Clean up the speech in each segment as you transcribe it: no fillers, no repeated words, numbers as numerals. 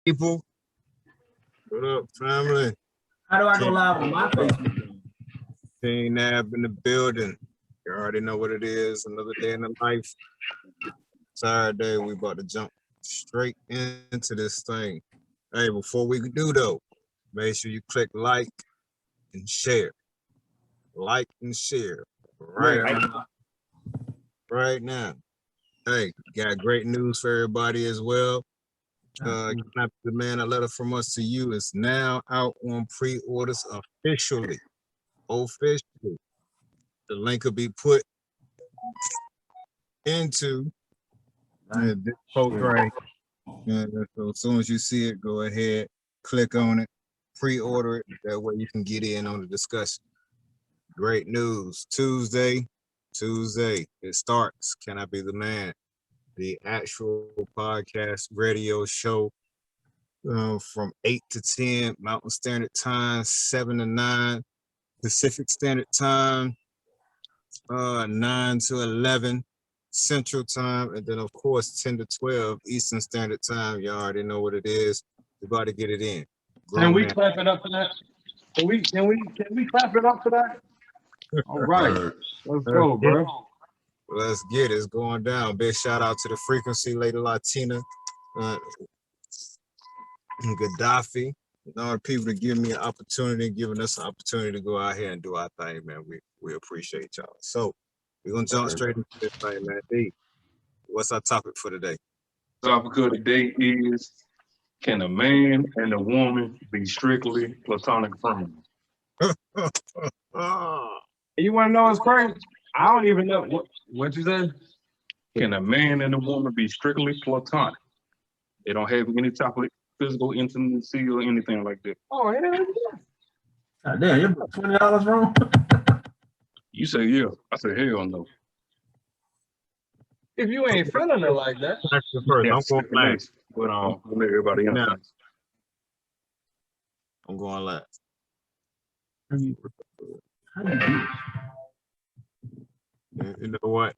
People, what up, family? How do I go live on my Facebook? KingNaib in the building. You already know what it is. Another day in the life. Saturday, we about to jump straight into this thing. Hey, before we do though, make sure you click like and share. Like and share right now. Hey, got great news for everybody as well. The Man, a letter from us to you is now out on pre-orders officially. The link will be put into this post right. So as soon as you see it, go ahead, click on it, pre-order it. That way you can get in on the discussion. Great news. Tuesday, it starts. Can I Be the Man? The actual podcast radio show from 8 to 10 Mountain Standard Time, 7 to 9 Pacific Standard Time, 9 to 11 Central Time, and then of course 10 to 12 Eastern Standard Time. You already know what it is. We're about to get it in. Can we clap it up for that? Can we clap it up for that? All right, let's go, bro. Let's get it. It's going down. Big shout out to the Frequency, Lady Latina, Gaddafi, and all the people that give me an opportunity, giving us an opportunity to go out here and do our thing, man. We appreciate y'all. So we're gonna jump straight into this thing, man. D, what's our topic for today? Topic of the day is: can a man and a woman be strictly platonic friends? You want to know what's crazy? I don't even know what you said. Can a man and a woman be strictly platonic? They don't have any type of physical intimacy or anything like that. Oh, yeah. God damn, you're about $20 wrong. You say yeah. I say hell no. If you ain't feeling it like that, I'm going last. But I'll let everybody else. I'm going last. You know what?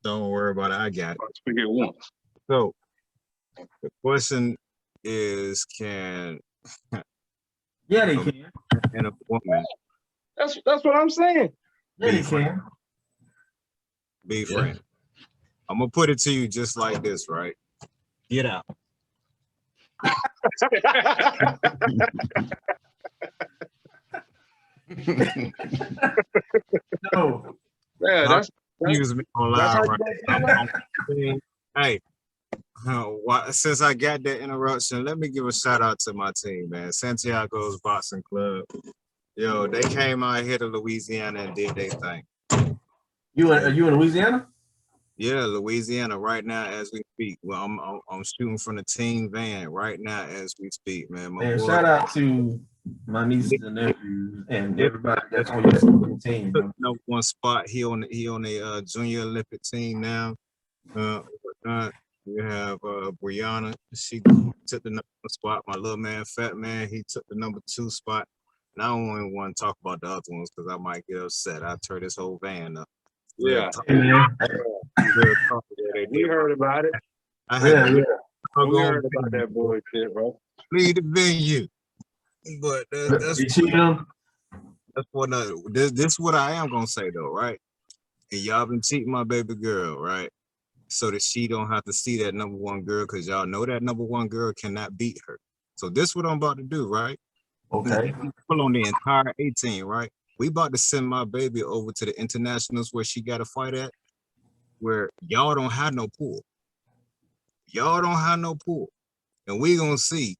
Don't worry about it. I got it. Speak at once. So the question is, can yeah, they can. And a woman. That's what I'm saying. Yeah, they can. Be friends. I'm gonna put it to you just like this, right? Get out. No. Yeah, that's use me on live right now. Hey, since I got that interruption, let me give a shout out to my team, man. Santiago's Boxing Club. Yo, they came out here to Louisiana and did their thing. You in Louisiana? Yeah, Louisiana right now as we speak. Well, I'm shooting from the team van right now as we speak, man. And shout out to my nieces and nephews and everybody that's on your team. Number one spot. He on a junior Olympic team now. We have Brianna. She took the number one spot. My little man, Fat Man, he took the number 2 spot. And I don't even want to talk about the other ones because I might get upset. I tear this whole van up. Yeah. We heard about it. We heard about that bullshit, bro. Leave the venue. But that's what this what I am gonna say though, right? And y'all been cheating my baby girl, right? So that she don't have to see that number 1 girl, because y'all know that number 1 girl cannot beat her. So this what I'm about to do, right? Okay. Pull on the entire 18, right? We about to send my baby over to the internationals where she got to fight at, where y'all don't have no pool. Y'all don't have no pool. And we gonna see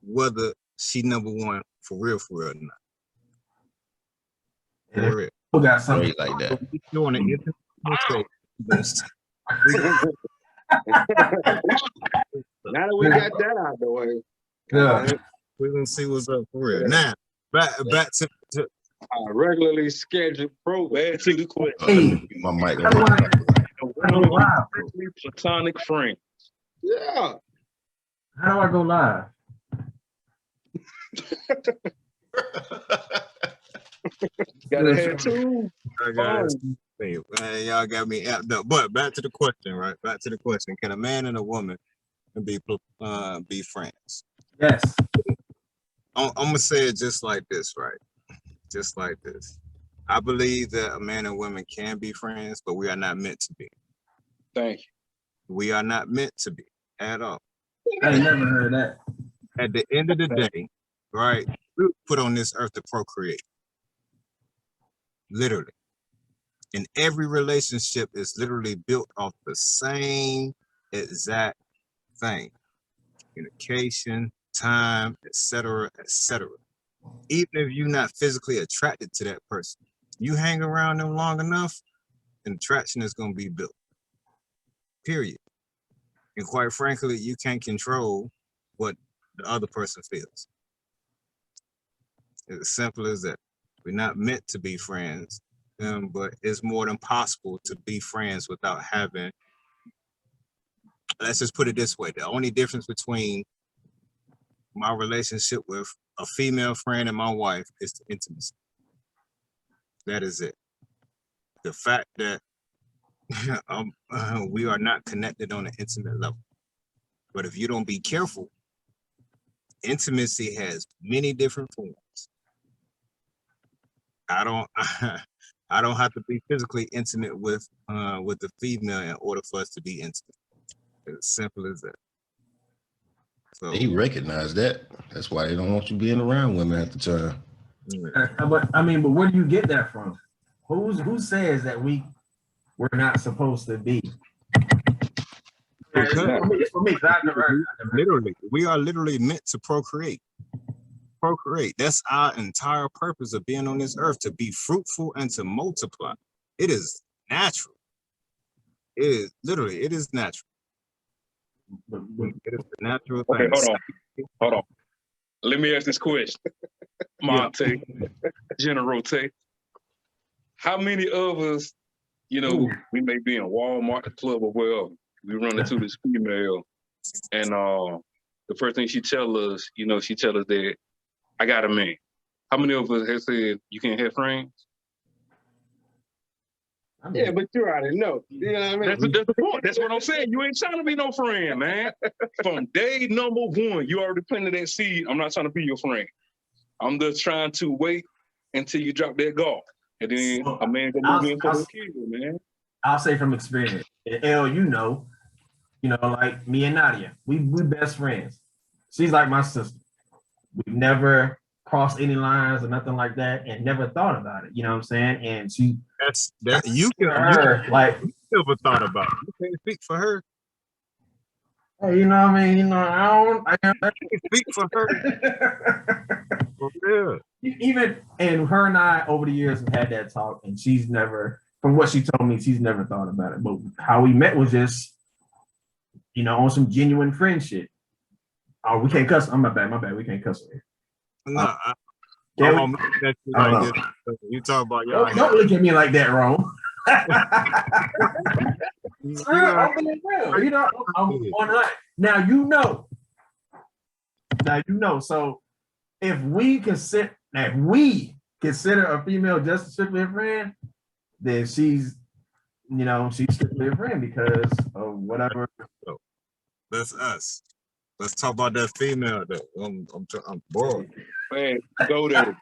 whether she number 1 for real or not. For real. Who got something like that? Doing it. Now that we got that out the way, we're gonna see what's up for real. Now, back to regularly scheduled program. Back to the question. My mic. Platonic friends. Yeah. How do I go live? Gotta have 2. Man, y'all got me amped up. But back to the question, right? Back to the question. Can a man and a woman and be friends. Yes. I'm gonna say it just like this, right? Just like this. I believe that a man and woman can be friends, but we are not meant to be. Thank you. We are not meant to be at all. I ain't never heard that. At the end of the day, right? We were put on this earth to procreate. Literally. And every relationship is literally built off the same exact thing. Communication, time, etc., etc. Even if you're not physically attracted to that person, you hang around them long enough, and attraction is going to be built. Period. And quite frankly, you can't control what the other person feels. It's as simple as that. We're not meant to be friends, but it's more than possible to be friends without having, let's just put it this way, the only difference between my relationship with a female friend and my wife is the intimacy. That is it. The fact that we are not connected on an intimate level. But if you don't be careful, intimacy has many different forms. I don't have to be physically intimate with the female in order for us to be intimate. It's as simple as that. So They recognize that. That's why they don't want you being around women at the time. But where do you get that from? Who says that we're not supposed to be? It's for me. Literally, we are literally meant to procreate. Procreate. That's our entire purpose of being on this earth, to be fruitful and to multiply. It is natural. It is literally, it is natural. It is the natural thing. Okay, hold on. Let me ask this question. Monte, General Tay. How many of us, we may be in Walmart, the club, or wherever, we run into this female, and the first thing she tell us, she tell us that I got a man. How many of us have said you can't have friends? Yeah, but you already know. You know what I mean? That's the point. That's what I'm saying. You ain't trying to be no friend, man. From day number one, you already planted that seed. I'm not trying to be your friend. I'm just trying to wait until you drop that guard. And then a man can move in for the kill, man. I'll say from experience. And L, like me and Nadia, we best friends. She's like my sister. We've never crossed any lines or nothing like that, and never thought about it. You know what I'm saying? And she you never thought about it. You can't speak for her. Hey, you know what I mean? I can't speak for her. For real. Even and her and I over the years have had that talk, and she's never, from what she told me, she's never thought about it. But how we met was just, on some genuine friendship. Oh, we can't cuss. My bad. We can't cuss here. No, you talk about y'all. Don't look at me like that, wrong. I'm being real. I'm on. Now So if we consider a female just strictly a friend, then she's strictly a friend because of whatever. That's us. Let's talk about that female though. I'm bored. Man, go there.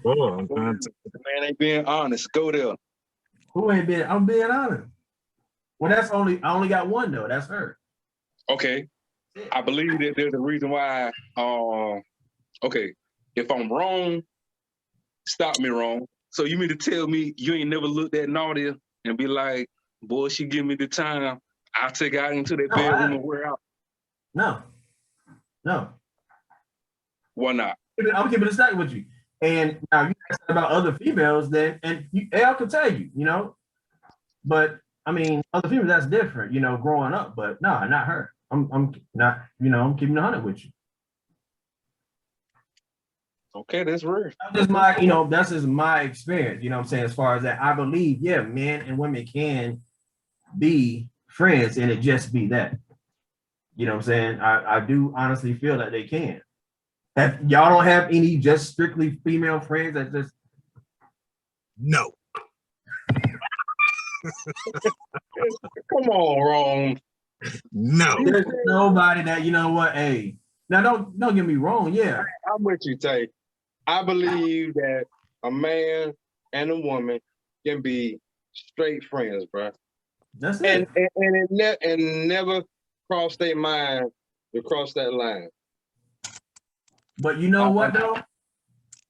Boy, I'm trying to. The man ain't being honest. Go there. Who ain't being? I'm being honest. Well, I only got one though. That's her. Okay. I believe that there's a reason why. Okay. If I'm wrong, stop me wrong. So you mean to tell me you ain't never looked at Nadia and be like, boy, she give me the time. I'll take her out into that bedroom and wear out. No. Why not? I'm keeping it stack with you. And now you asked about other females, then, and Al can tell you, But I mean, other females, that's different, growing up. But no, not her. I'm not, I'm keeping 100 with you. Okay, that's rare. That's just my experience. You know what I'm saying? As far as that, I believe, yeah, men and women can be friends, and it just be that. You know what I'm saying? I do honestly feel that they can. Y'all don't have any just strictly female friends that just no. Come on, Ron. No. There's nobody that, you know what, hey, now don't get me wrong, yeah. I'm with you, Tay. I believe that a man and a woman can be straight friends, bro. That's And it. and never cross their mind to cross that line. But you know what though?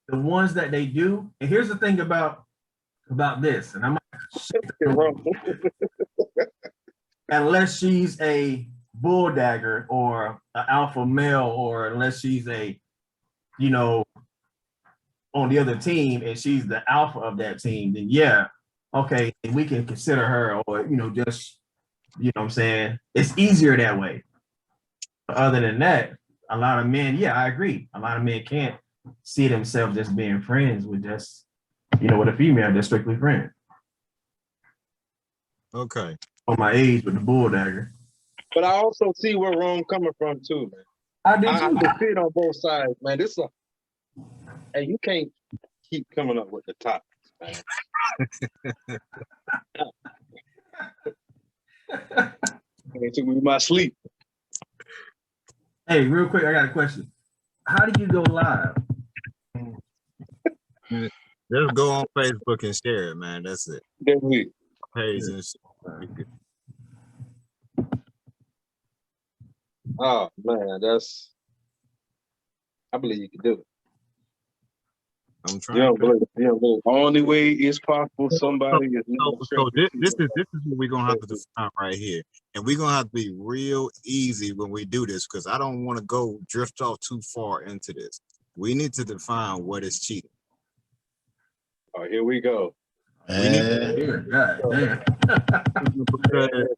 The ones that they do, and here's the thing about this, and I'm unless she's a bull dagger or an alpha male, or unless she's a, you know, on the other team and she's the alpha of that team, then yeah, okay, we can consider her, or you know, just, you know what I'm saying? It's easier that way. But other than that, a lot of men, yeah, I agree. A lot of men can't see themselves just being friends with just, you know, with a female, they're strictly friends. Okay. On my age with the bull dagger. But I also see where Rome coming from too, man. I do I too. can see it on both sides, man. Hey, you can't keep coming up with the topics, man. It took me my sleep. Hey, real quick, I got a question. How do you go live? Just go on Facebook and share it, man. That's it. That's it. Page and shit. Oh man, I believe you can do it. I'm trying. You don't believe it. You don't believe it. Only way it's possible somebody is So this is what we're gonna have to decide right here, and we're gonna have to be real easy when we do this, because I don't want to go drift off too far into this. We need to define what is cheating. Oh, here we go. Here, God damn.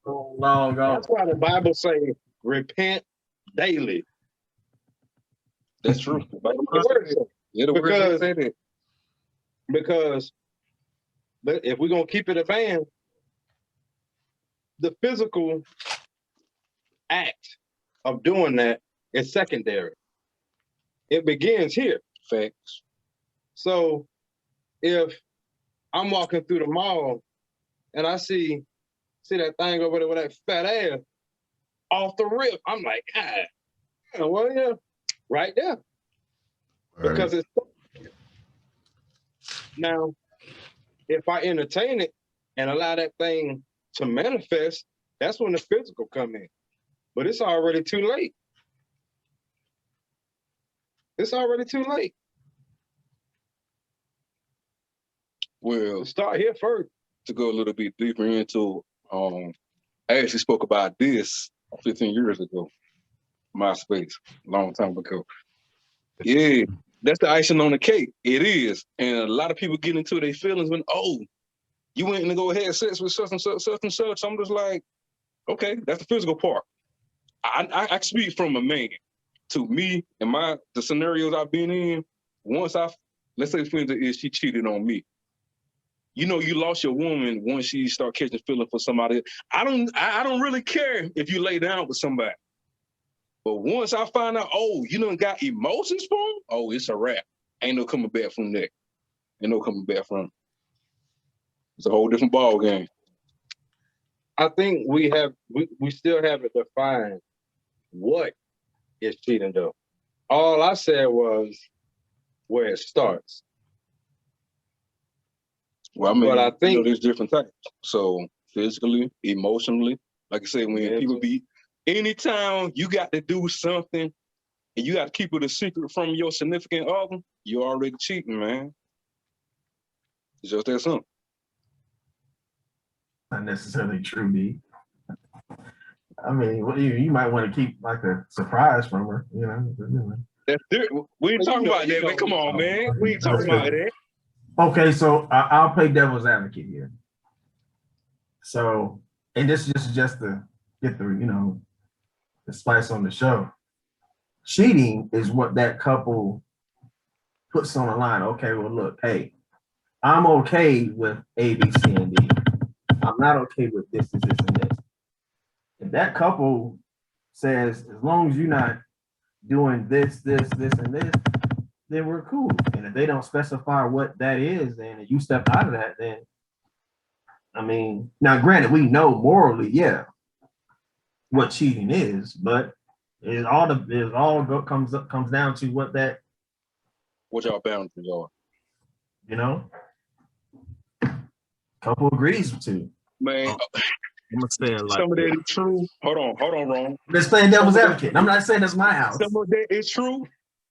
Long gone. That's why the Bible says, repent daily. That's true. The word says, Yeah, the word said it. because if we're gonna keep it a band, the physical act of doing that is secondary. It begins here. Facts. So if I'm walking through the mall and I see that thing over there with that fat ass off the rip, I'm like, God, well, yeah, right there. Right. Because it's now, if I entertain it and allow that thing to manifest, that's when the physical come in. But it's already too late. It's already too late. Well, Start here first. to go a little bit deeper into, I actually spoke about this 15 years ago, MySpace, a long time ago. Yeah, that's the icing on the cake. It is. And a lot of people get into their feelings when, oh, you went in to go have sex with such and such, such and such. I'm just like, okay, that's the physical part. I speak from a man. To me and the scenarios I've been in, let's say for instance, she cheated on me. You know, you lost your woman once she start catching feeling for somebody. I don't really care if you lay down with somebody. But once I find out, oh, you done got emotions for him, oh, it's a wrap. Ain't no coming back from that. Ain't no coming back from it. It's a whole different ball game. I think we still haven't defined what is cheating though. All I said was where it starts. Well, I mean, But I think there's different types. So physically, emotionally, like I said, when people anytime you got to do something and you got to keep it a secret from your significant other, you're already cheating, man. It's just that simple. Not necessarily true, D. I mean, you might want to keep like a surprise from her, you know. That's different. We ain't talking about that, man. Come on, man. We ain't talking about that. Okay, so I'll play devil's advocate here. So, and this is just to get the the spice on the show. Cheating is what that couple puts on the line. Okay, well, look, hey, I'm okay with A, B, C, and D. I'm not okay with this, and this. If that couple says, as long as you're not doing this, and this, then we're cool. And if they don't specify what that is, then if you step out of that, then I mean, now granted, we know morally, yeah, what cheating is, but comes down to what y'all boundaries are. you know couple agrees to. Man, I'm gonna say it like some of this. that is true. Hold on, Ron. Just playing devil's advocate. I'm not saying that's my house. Some of that is true,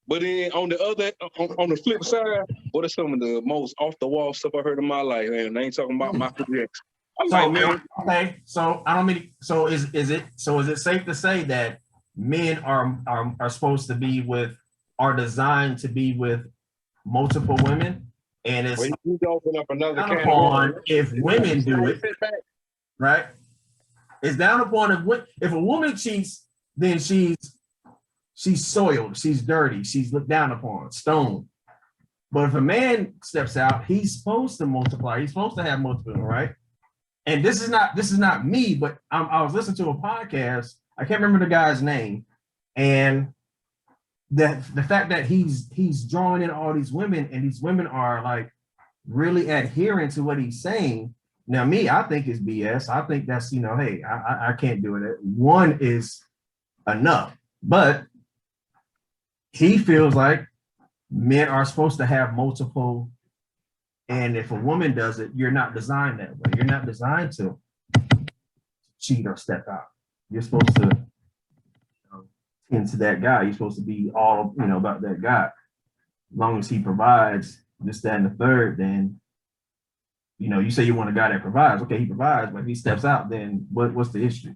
but then on the flip side, what are some of the most off the wall stuff I heard in my life? Man, I ain't talking about Michael Jackson. I'm like, man. Okay, so I don't mean. So is it safe to say that men are supposed to be are designed to be with multiple women, and it's Well, you open up another down can of upon worms. if women do it, Sit back. right? It's down upon if a woman cheats, then she's soiled, she's dirty, she's looked down upon, stoned. But if a man steps out, he's supposed to multiply. He's supposed to have multiple, right? And this is not me, but I was listening to a podcast. I can't remember the guy's name, and the fact that he's drawing in all these women, and these women are like really adhering to what he's saying. Now, me, I think it's BS. I think that's, hey, I can't do it. One is enough, but he feels like men are supposed to have multiple. And if a woman does it, you're not designed that way. You're not designed to cheat or step out. You're supposed to tend to that guy. You're supposed to be all, about that guy. As long as he provides this, that, and the third, then, you say you want a guy that provides. Okay, he provides, but if he steps out, then what's the issue?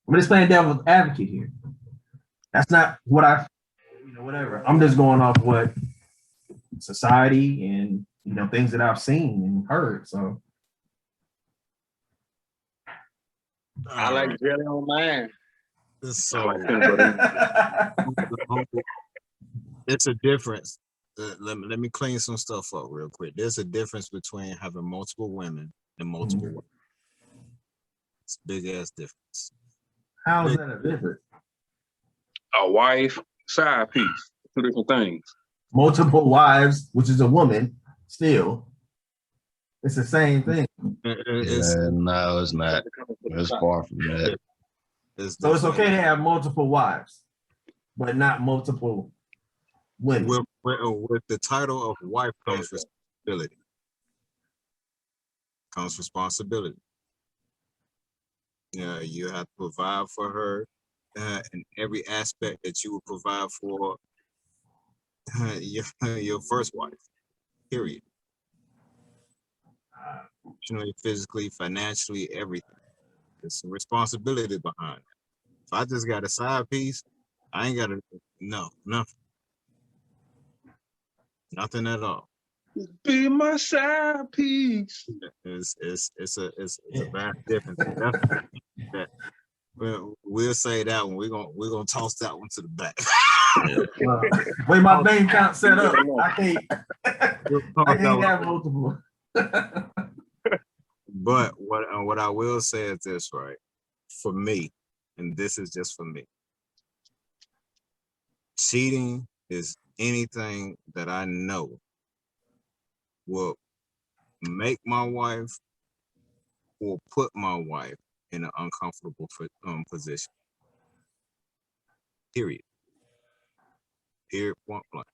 I'm just playing devil's advocate here. That's not what whatever. I'm just going off what society and, things that I've seen and heard. So I like jelly on mine. So it's a difference. Let me clean some stuff up real quick. There's a difference between having multiple women and multiple women. It's a big ass difference. How is that a difference? A wife, side piece, two different things. Multiple wives, which is a woman, still, it's the same thing. No, it's not. It's far from that. So it's okay to have multiple wives, but not multiple women. With the title of wife comes responsibility. Yeah, you have to provide for her in every aspect that you would provide for your first wife. Period. Emotionally, physically, financially, everything. There's some responsibility behind it. If I just got a side piece, I ain't got nothing at all. Be my side piece. It's a vast difference. We'll say that one. We're gonna toss that one to the back. Way my bank account set up, I can't have multiple. But what I will say is this, right? For me, and this is just for me, cheating is anything that I know will make my wife or put my wife in an uncomfortable position. Period. Point blank.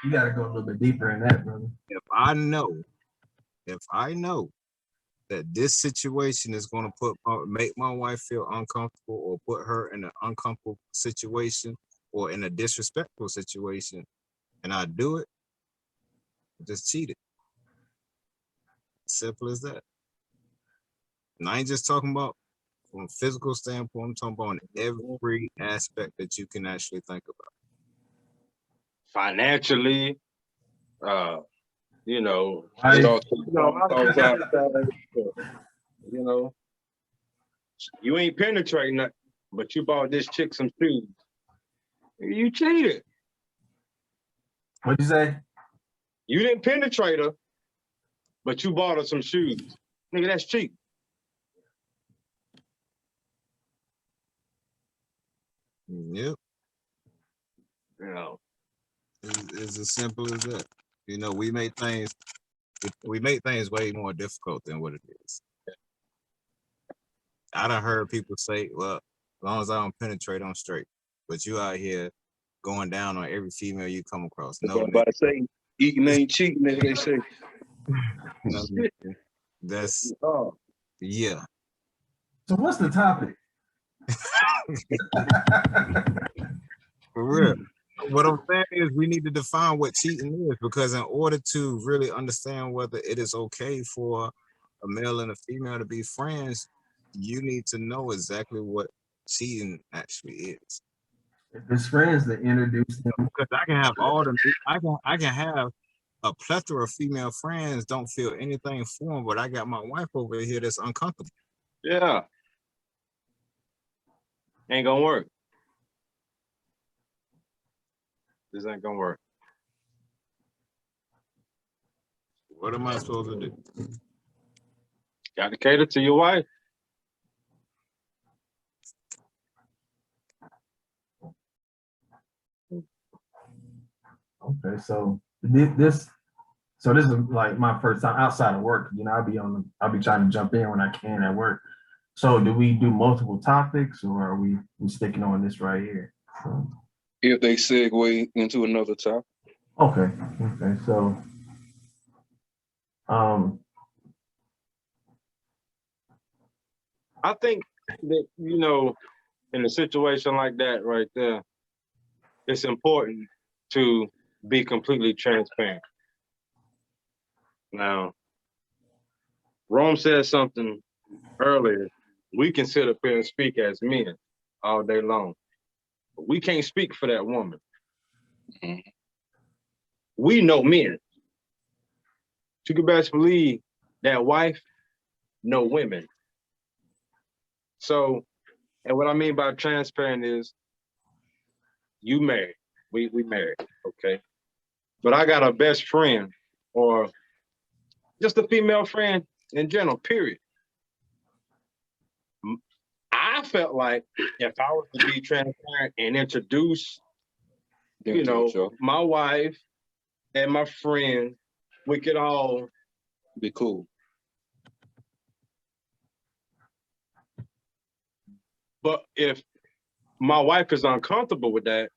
You gotta go a little bit deeper in that, brother. If I know that this situation is going to make my wife feel uncomfortable or put her in an uncomfortable situation or in a disrespectful situation, and I do it, I just cheated. Simple as that. And I ain't just talking about from a physical standpoint, I'm talking about every aspect that you can actually think about. Financially, you ain't penetrating nothing, but you bought this chick some shoes. You cheated. What'd you say? You didn't penetrate her, but you bought her some shoes. Nigga, that's cheap. Yep. It's as simple as that. We make things way more difficult than what it is. I done heard people say, well, as long as I don't penetrate, I'm straight. But you out here going down on every female you come across. No, I'm about to say, eating ain't cheating, as they say. no, that's Oh, yeah. So what's the topic? For real. What I'm saying is we need to define what cheating is, because in order to really understand whether it is okay for a male and a female to be friends, you need to know exactly what cheating actually is. If it's friends that introduce them, Because I can have all the I can have a plethora of female friends, don't feel anything for them, but I got my wife over here that's uncomfortable. yeah. Ain't gonna work. This ain't gonna work. What am I supposed to do? Got to cater to your wife. okay, so this is like my first time outside of work. You know, I'll be trying to jump in when I can at work. So do we do multiple topics, or are we sticking on this right here? So, If they segue into another topic. okay, so I think that, you know, in a situation like that right there, it's important to be completely transparent. Now, Rome said something earlier. We can sit up here and speak as men all day long, but we can't speak for that woman. We know men. You can best believe that wife know women. So, and what I mean by transparent is you married, we married, okay? But I got a best friend or just a female friend in general, period. I felt like if I was to be transparent and introduce, you know, my wife and my friend, we could all be cool. But if my wife is uncomfortable with that,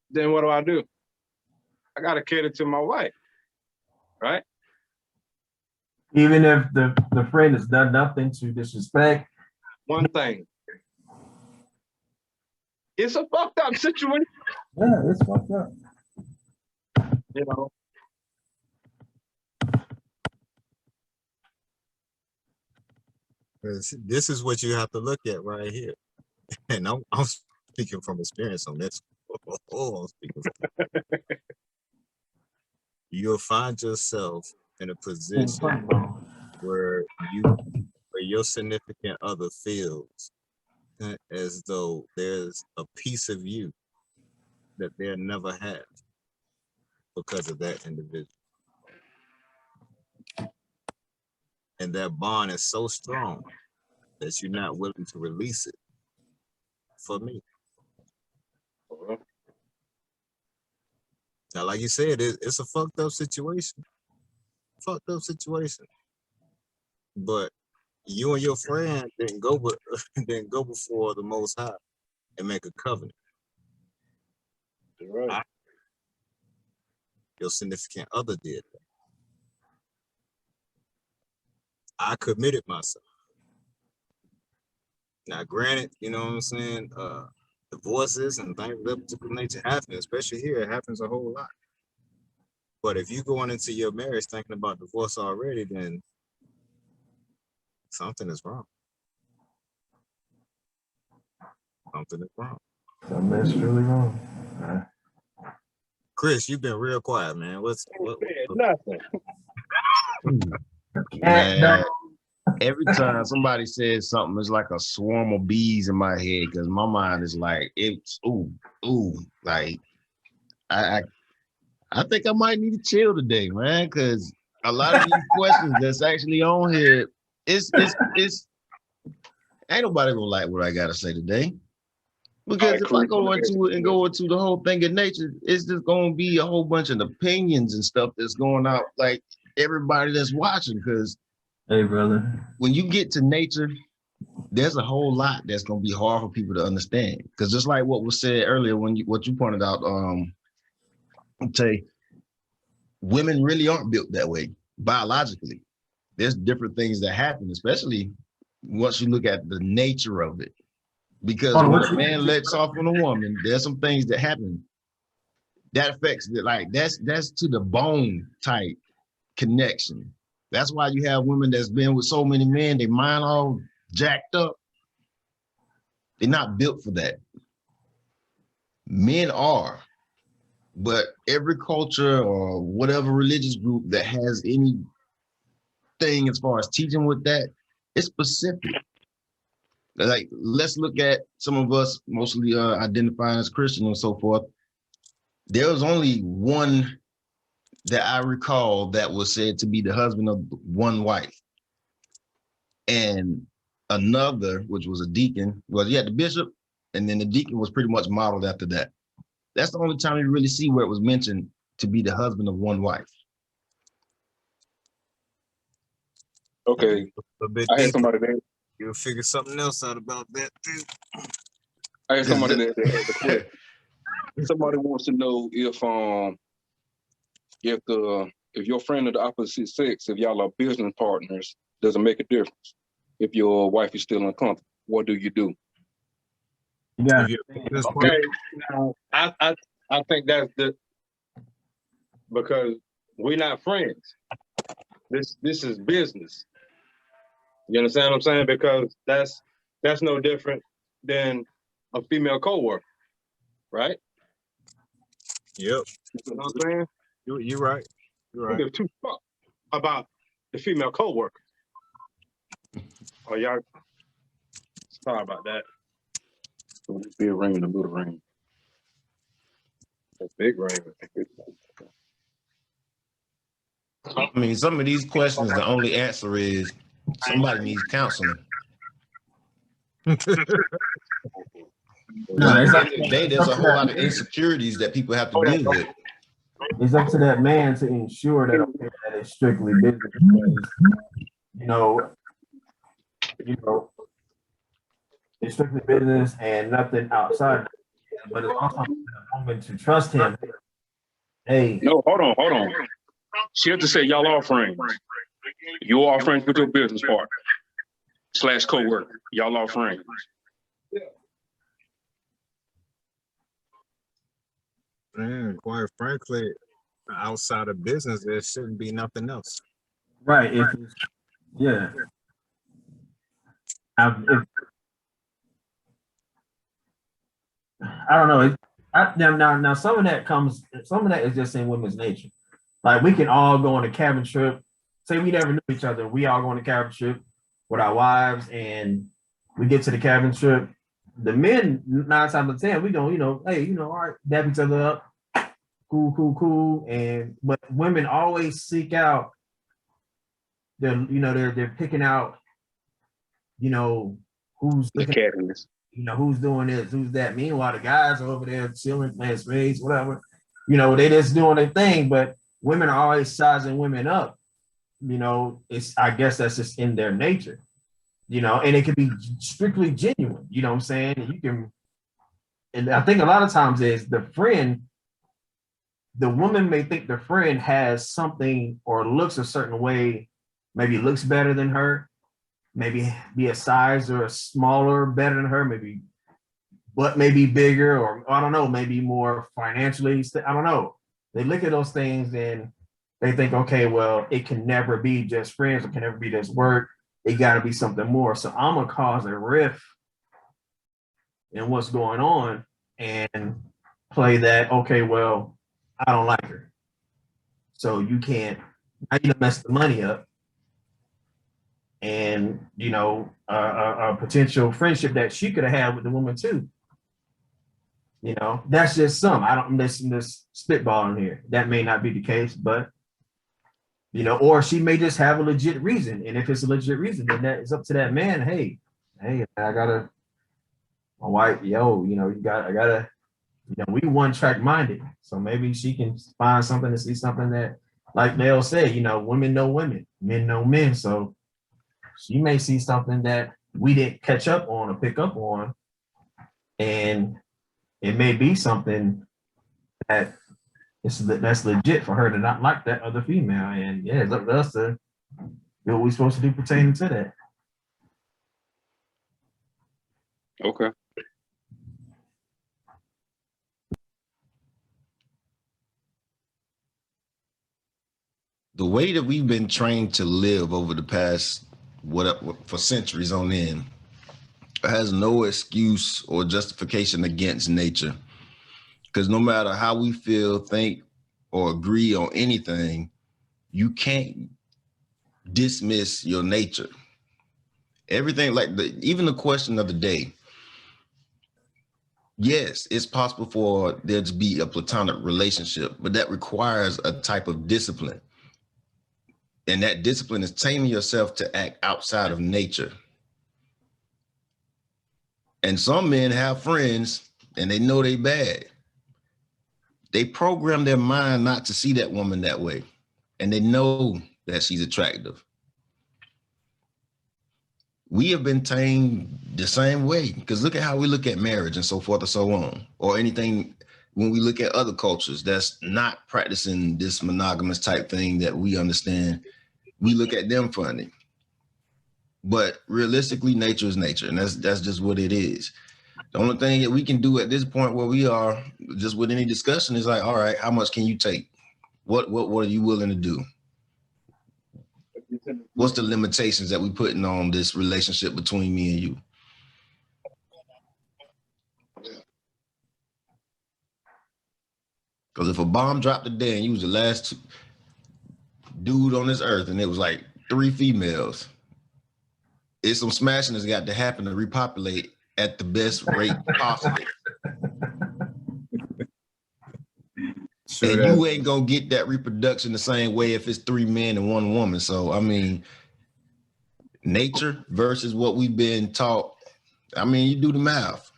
then what do? I gotta cater to my wife, right? even if the friend has done nothing to disrespect, One thing. It's a fucked up situation, yeah, it's fucked up. you know. This is what you have to look at right here. And I'm speaking from experience on this. I'm speaking you'll find yourself in a position where your significant other feels as though there's a piece of you that they'll never have because of that individual. And that bond is so strong that you're not willing to release it for me. Now, like you said, it's a fucked up situation. Fucked up situation. But you and your friend didn't go before the Most High and make a covenant. Right. Your significant other did that. I committed myself. Now, granted, you know what I'm saying? Divorces and things of that particular nature happen, especially here, it happens a whole lot. But if you're going into your marriage thinking about divorce already, then something is wrong. Something is wrong. Something's really wrong. Chris, you've been real quiet, man. What? Nothing. Man, every time somebody says something, it's like a swarm of bees in my head because my mind is like, it's like I think I might need to chill today, man, because a lot of these questions that's actually on here, it's ain't nobody gonna like what I gotta say today. Because if I go into it and go into the whole thing of nature, it's just gonna be a whole bunch of opinions and stuff that's going out like everybody that's watching. Because Hey, brother. When you get to nature, there's a whole lot that's gonna be hard for people to understand. Because just like what was said earlier, what you pointed out, Tay, women really aren't built that way biologically. There's different things that happen, especially once you look at the nature of it. Because when a man lets off on a woman, there's some things that happen that affects it. Like that's to the bone type connection. That's why you have women that's been with so many men, they mind all jacked up. They're not built for that. Men are, but every culture or whatever religious group that has anything as far as teaching with that, it's specific. Like, let's look at some of us mostly identifying as Christian and so forth. There was only one that I recall that was said to be the husband of one wife. And another, which was a deacon, well, you had the bishop, and then the deacon was pretty much modeled after that. That's the only time you really see where it was mentioned to be the husband of one wife. Okay, A bit I had deeper. somebody there. You'll figure something else out about that too. I had somebody that had a question. Somebody wants to know if your friend of the opposite sex, if y'all are business partners, does it make a difference? If your wife is still uncomfortable, what do you do? Yeah. Okay, now I think that's because we're not friends. This is business. You understand what I'm saying? Because that's no different than a female coworker, right? Yep. You know what I'm saying? You're right. You're Who right. gives two fuck about the female coworker? Oh, y'all. Sorry about that. So this big ring and a little ring. A big ring. I mean, some of these questions, the only answer is somebody needs counseling. No, At it's the up, end of the day, there's a whole lot of insecurities that people have to deal with. it's up to that man to ensure that, okay, that it's strictly business. Because, you know, it's strictly business and nothing outside. But it's also up to the woman to trust him. Hey, No, hold on. She had to say y'all are friends. You are friends with your business partner / co-worker. Y'all are friends. And quite frankly, outside of business, there shouldn't be nothing else. right? If it's, yeah. I don't know. Now some of that is just in women's nature. Like we can all go on a cabin trip. Say we never knew each other. We all go on a cabin trip with our wives, and we get to the cabin trip. The men 9 times out of 10, we go, hey, all right, dap each other up, cool. But women always seek out. They're picking out, who's The cabinets. who's doing this, who's that. Meanwhile, the guys are over there chilling, playing spades, whatever. They just doing their thing, but women are always sizing women up. I guess that's just in their nature, and it can be strictly genuine, you know what I'm saying? And I think a lot of times is the woman may think the friend has something or looks a certain way, maybe looks better than her, maybe be a size or a smaller better than her, maybe bigger, or I don't know, maybe more financially. I don't know. They look at those things and they think, okay, well, it can never be just friends. It can never be just work. It got to be something more. So I'm gonna cause a rift in what's going on and play that. Okay, well, I don't like her, so you can't. I need to mess the money up. And a potential friendship that she could have had with the woman too. That's just some. I don't listen to this spitballing here. That may not be the case, but or she may just have a legit reason. And if it's a legit reason, then that is up to that man. Hey, I gotta, my wife, I gotta, we one track minded. So maybe she can find something to see something that, like Dale said, women know women, men know men. So She may see something that we didn't catch up on or pick up on, and it may be something that that's legit for her to not like that other female. And yeah, it's up to us to do what we're supposed to do pertaining to that. Okay. The way that we've been trained to live over the past for centuries on end has no excuse or justification against nature. Because no matter how we feel, think, or agree on anything, you can't dismiss your nature. Everything, like even the question of the day. Yes, it's possible for there to be a platonic relationship, but that requires a type of discipline. And that discipline is taming yourself to act outside of nature. And some men have friends and they know they bad. They program their mind not to see that woman that way. And they know that she's attractive. We have been tamed the same way, because look at how we look at marriage and so forth and so on, or anything when we look at other cultures that's not practicing this monogamous type thing that we understand. We look at them funny. But realistically, nature is nature, and that's just what it is. The only thing that we can do at this point where we are, just with any discussion, is like, all right, how much can you take? What are you willing to do? What's the limitations that we putting on this relationship between me and you? Because if a bomb dropped today and you was the last dude on this earth and it was like 3 females, it's some smashing that's got to happen to repopulate at the best rate possible. Sure, and you ain't gonna get that reproduction the same way if it's 3 men and 1 woman. So I mean, nature versus what we've been taught. I mean, you do the math.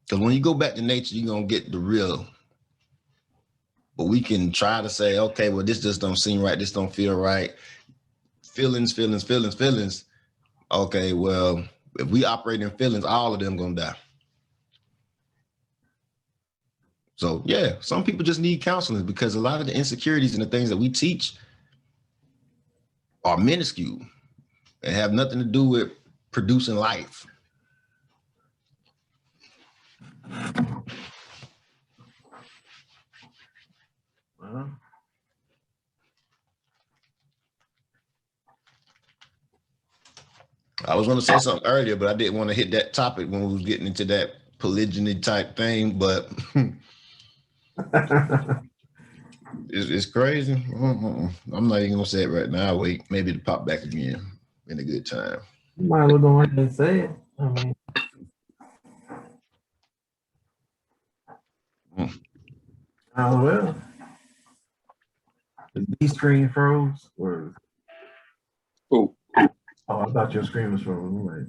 Because when you go back to nature, you're gonna get the real. But we can try to say, okay, well, this just don't seem right. This don't feel right. Feelings. Okay, well, if we operate in feelings, all of them gonna die. So yeah, some people just need counseling, because a lot of the insecurities and the things that we teach are minuscule and have nothing to do with producing life. I was going to say something earlier, but I didn't want to hit that topic when we was getting into that polygyny type thing, but it's crazy. I'm not even going to say it right now. Wait, maybe to pop back again in a good time. You might as well go ahead and say it. I mean, oh well. Is the screen froze or? Cool. Oh, I thought your screen was froze. Right.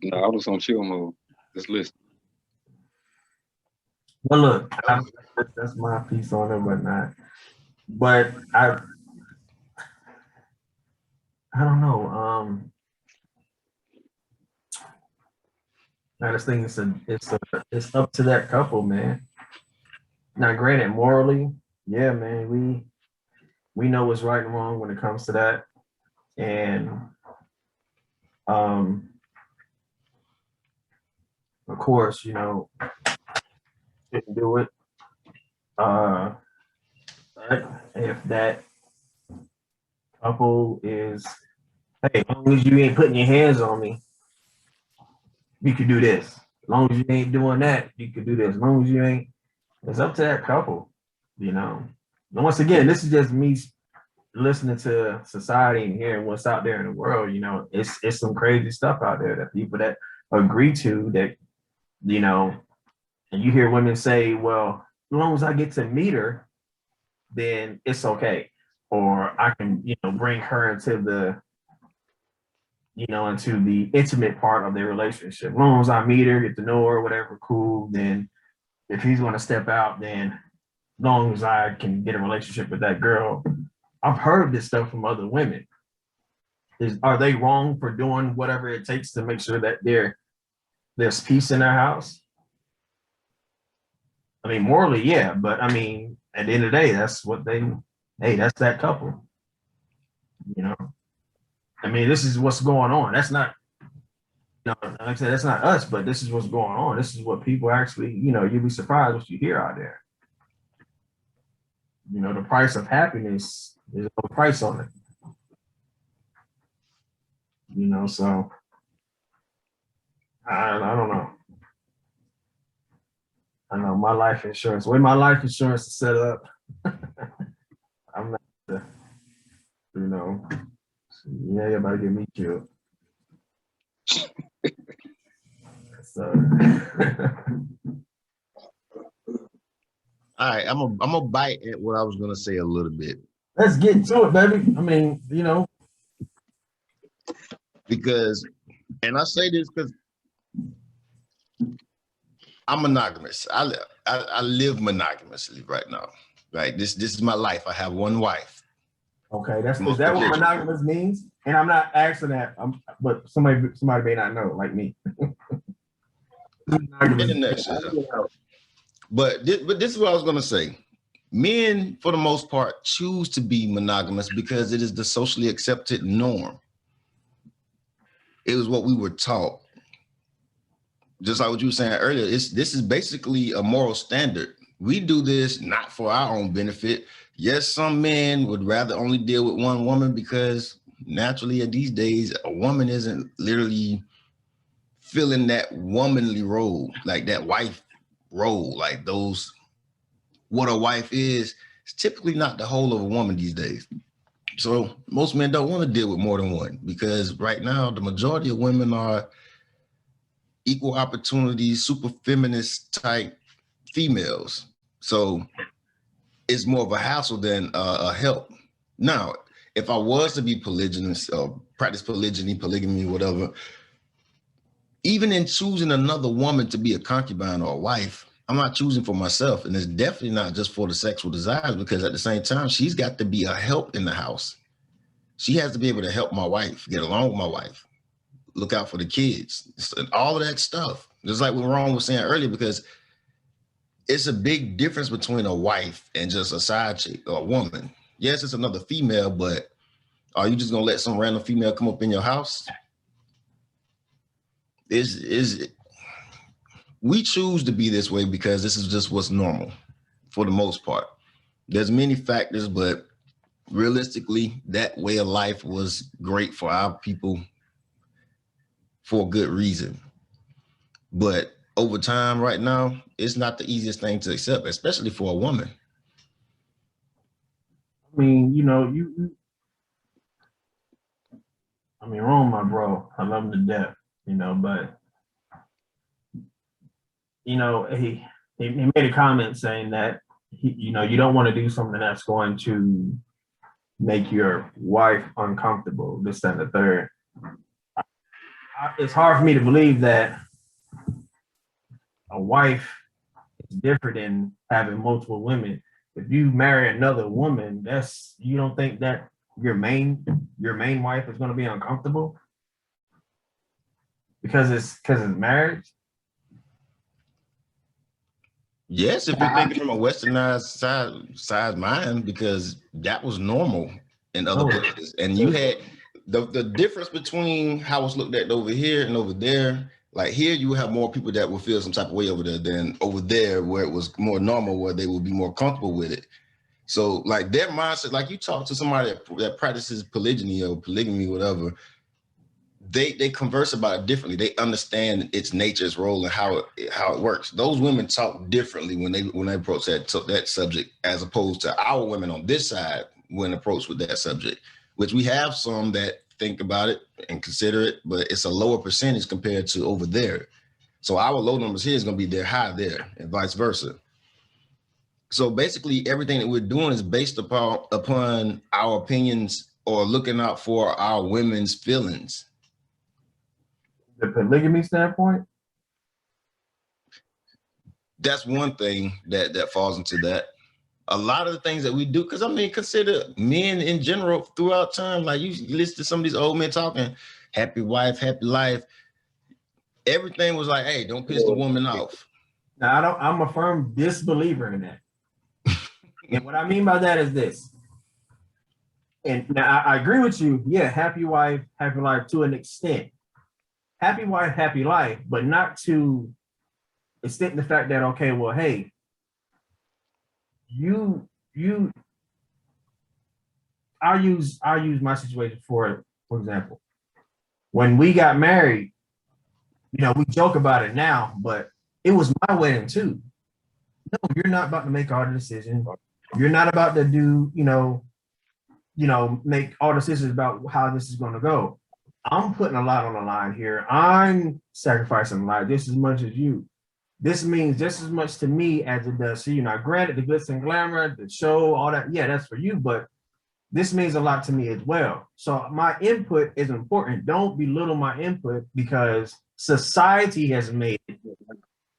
No, I was on chill mode. Just listen. Well, look, that's my piece on it, whatnot. But I don't know. I just think it's up to that couple, man. Now, granted, morally, yeah, man, we know what's right and wrong when it comes to that, and of course, you know, shouldn't do it. But if that couple is, hey, as long as you ain't putting your hands on me, you can do this. As long as you ain't doing that, you can do this. As long as you ain't, it's up to that couple, you know. And once again, this is just me listening to society and hearing what's out there in the world. You know, it's some crazy stuff out there that people that agree to that, you know, and you hear women say, well, as long as I get to meet her, then it's okay. Or I can, you know, bring her into the, you know, into the intimate part of their relationship. As long as I meet her, get to know her, whatever, cool. Then if he's going to step out, then as long as I can get a relationship with that girl. I've heard this stuff from other women. are they wrong for doing whatever it takes to make sure that there's peace in their house? I mean, morally, yeah, but I mean, at the end of the day, that's what that's that couple. You know, I mean, this is what's going on. That's not, like I said, that's not us, but this is what's going on. This is what people actually, you'll be surprised what you hear out there. The price of happiness, there's no price on it. So I don't know. I know my life insurance, the way my life insurance is set up, I'm not, everybody get me killed. So. All right, I'm gonna bite at what I was gonna say a little bit. Let's get to it, baby. I mean, Because, and I say this because I'm monogamous. I live monogamously right now. Right, this is my life. I have one wife. Okay, is that what monogamous means? And I'm not asking that. But somebody may not know, like me. But this is what I was gonna say. Men, for the most part, choose to be monogamous because it is the socially accepted norm. It was what we were taught. Just like what you were saying earlier, this is basically a moral standard. We do this not for our own benefit. Yes, some men would rather only deal with one woman because naturally these days, a woman isn't literally filling that womanly role, like that wife role, like those, what a wife is, it's typically not the whole of a woman these days. So most men don't want to deal with more than one because right now, the majority of women are equal opportunity, super feminist type females. So it's more of a hassle than a help. Now, if I was to be polygynous or practice polygamy, whatever, even in choosing another woman to be a concubine or a wife, I'm not choosing for myself. And it's definitely not just for the sexual desires, because at the same time, she's got to be a help in the house. She has to be able to help my wife, get along with my wife, look out for the kids, and all of that stuff. Just like what Ron was saying earlier, because it's a big difference between a wife and just a side chick or a woman. Yes, it's another female, but are you just gonna let some random female come up in your house? We choose to be this way because this is just what's normal for the most part. There's many factors, but realistically, that way of life was great for our people for a good reason. But over time right now, it's not the easiest thing to accept, especially for a woman. I mean, Ron, my bro, I love him to death, but he made a comment saying that you don't want to do something that's going to make your wife uncomfortable, this, that, and the third. It's hard for me to believe that a wife is different than having multiple women. If you marry another woman, you don't think that your main wife is going to be uncomfortable because it's marriage? Yes, if you're thinking from a westernized side mind, because that was normal in other places. And you had the difference between how it's looked at over here and over there. Like here, you have more people that will feel some type of way over there than over there, where it was more normal, where they would be more comfortable with it. So like their mindset, like you talk to somebody that practices polygyny or polygamy, whatever, they converse about it differently. They understand its nature, its role, and how it works. Those women talk differently when they approach that subject, as opposed to our women on this side when approached with that subject, which we have some that think about it and consider it, but it's a lower percentage compared to over there. So our low numbers here is going to be their high there, and vice versa. So basically, everything that we're doing is based upon our opinions or looking out for our women's feelings. The polygamy standpoint? That's one thing that falls into that. a lot of the things that we do, because I mean, consider men in general throughout time, like you listen to some of these old men talking, happy wife, happy life. Everything was like, hey, don't piss the woman off. Now, I'm a firm disbeliever in that. And what I mean by that is this. And now I agree with you. Yeah, happy wife, happy life to an extent. Happy wife, happy life, but not to extent the fact that, okay, well, hey, I'll use my situation for example. When we got married, you know, we joke about it now, but it was my wedding too. No, you're not about to make all the decisions. You're not about to do, make all decisions about how this is going to go. I'm putting a lot on the line here. I'm sacrificing a lot just as much as you. This means just as much to me as it does to you. Now, granted, the glitz and glamour, the show, all that, yeah, that's for you, but this means a lot to me as well. So my input is important. Don't belittle my input because society has made it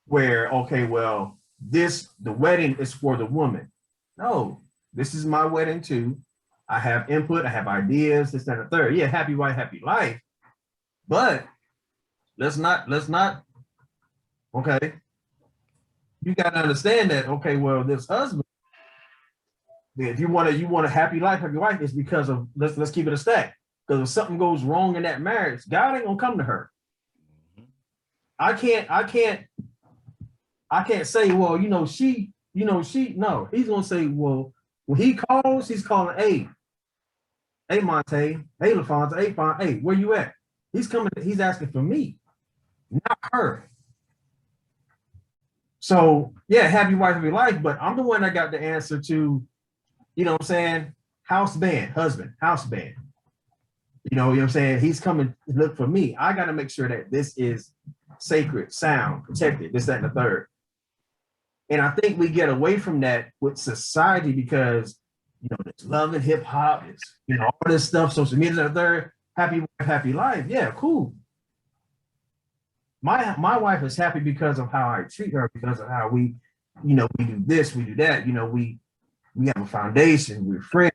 where, okay, well, the wedding is for the woman. No, this is my wedding too. I have input, I have ideas, this, that, and the third. Yeah, happy wife, happy life. But let's not, okay. You gotta understand that, okay, well, this husband, if you want a happy life, happy wife, it's because of, let's keep it a stack. Because if something goes wrong in that marriage, God ain't gonna come to her. I can't say, well, no, he's gonna say, well, when he calls, he's calling, hey, Monte, hey, LaFonte, hey, Fon, hey, where you at? He's coming, he's asking for me, not her. So, yeah, happy wife, happy life, but I'm the one that got the answer to, you know what I'm saying, house band, husband, house band. You know what I'm saying? He's coming to look for me. I got to make sure that this is sacred, sound, protected, this, that, and the third. And I think we get away from that with society because, there's love and hip hop, it's, all this stuff, social media, that, third, happy wife, happy life. Yeah, cool. My wife is happy because of how I treat her, because of how we do this, we do that, we have a foundation, we're friends,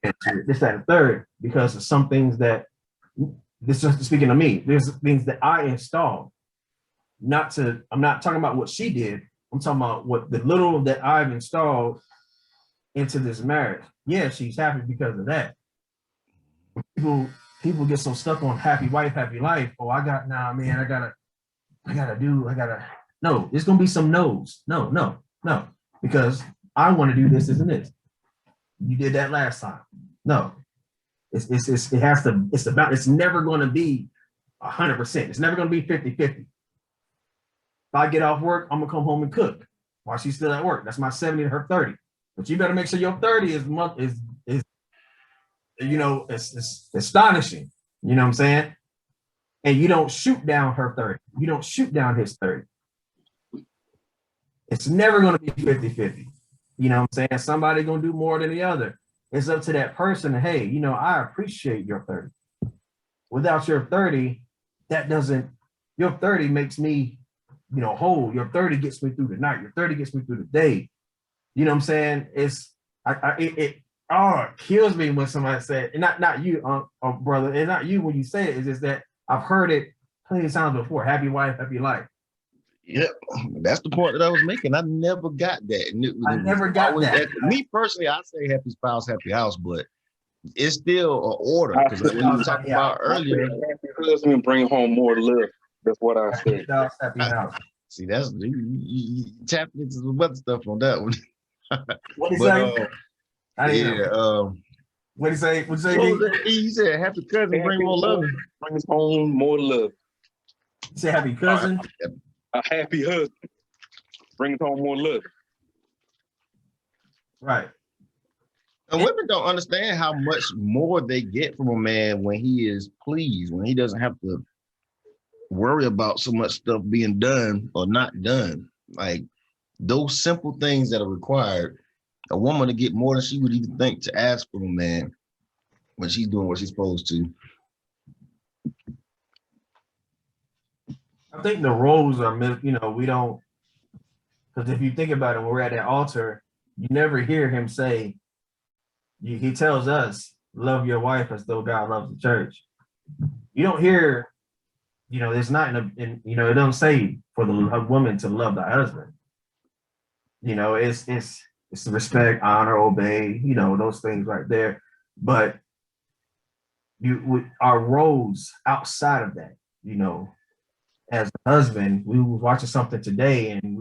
this, that, and third, because of some things that, this is speaking of me, there's things that I installed. I'm not talking about what she did, I'm talking about what the little that I've installed into this marriage. Yeah, she's happy because of that. People get so stuck on happy wife, happy life. Oh, no, there's gonna be some no's. No, because I want to do this, and this. You did that last time. No, it's never going to be 100%. It's never going to be 50-50. If I get off work, I'm gonna come home and cook while she's still at work. That's my 70 to her 30. But you better make sure your 30 is it's astonishing. You know what I'm saying? And you don't shoot down her 30. You don't shoot down his 30. It's never going to be 50-50. You know what I'm saying? Somebody's going to do more than the other. It's up to that person. Hey, I appreciate your 30. Without your 30, your 30 makes me, whole. Your 30 gets me through the night. Your 30 gets me through the day. You know what I'm saying? It kills me when somebody said, and not you, brother, and not you when you say it, it's just that I've heard it plenty of times before. Happy wife, happy life. Yep, that's the point that I was making. I never got that. I never got that. Me personally, I say happy spouse, happy house, but it's still an order. Because like we were talking about earlier, happy husband bring home more love. That's what I say. Happy house. See, that's you tapped into some other stuff on that one. What did he say? What did he say? What did he say? He said, "Happy cousin, bring more love." Brings home more love. He said, "Happy cousin." A happy husband brings home more love. Right. And women don't understand how much more they get from a man when he is pleased, when he doesn't have to worry about so much stuff being done or not done. Like those simple things that are required, a woman to get more than she would even think to ask from a man when she's doing what she's supposed to. I think the roles are, we don't, because if you think about it, when we're at that altar, You never hear him say, he tells us, love your wife as though God loves the church. You don't hear, there's not it don't say for a woman to love the husband. It's respect, honor, obey, those things right there. But our roles outside of that, as a husband, we was watching something today and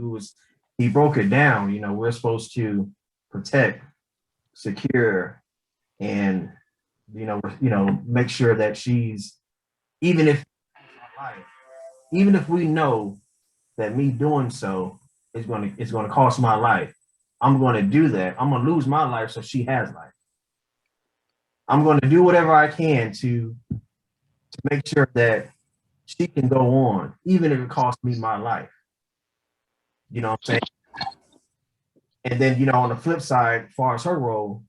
he broke it down. We're supposed to protect, secure, and make sure that she's, even if we know that me doing so is going to cost my life, I'm going to do that. I'm going to lose my life so she has life. I'm going to do whatever I can to make sure that she can go on, even if it costs me my life. You know what I'm saying? And then, on the flip side, as far as her role,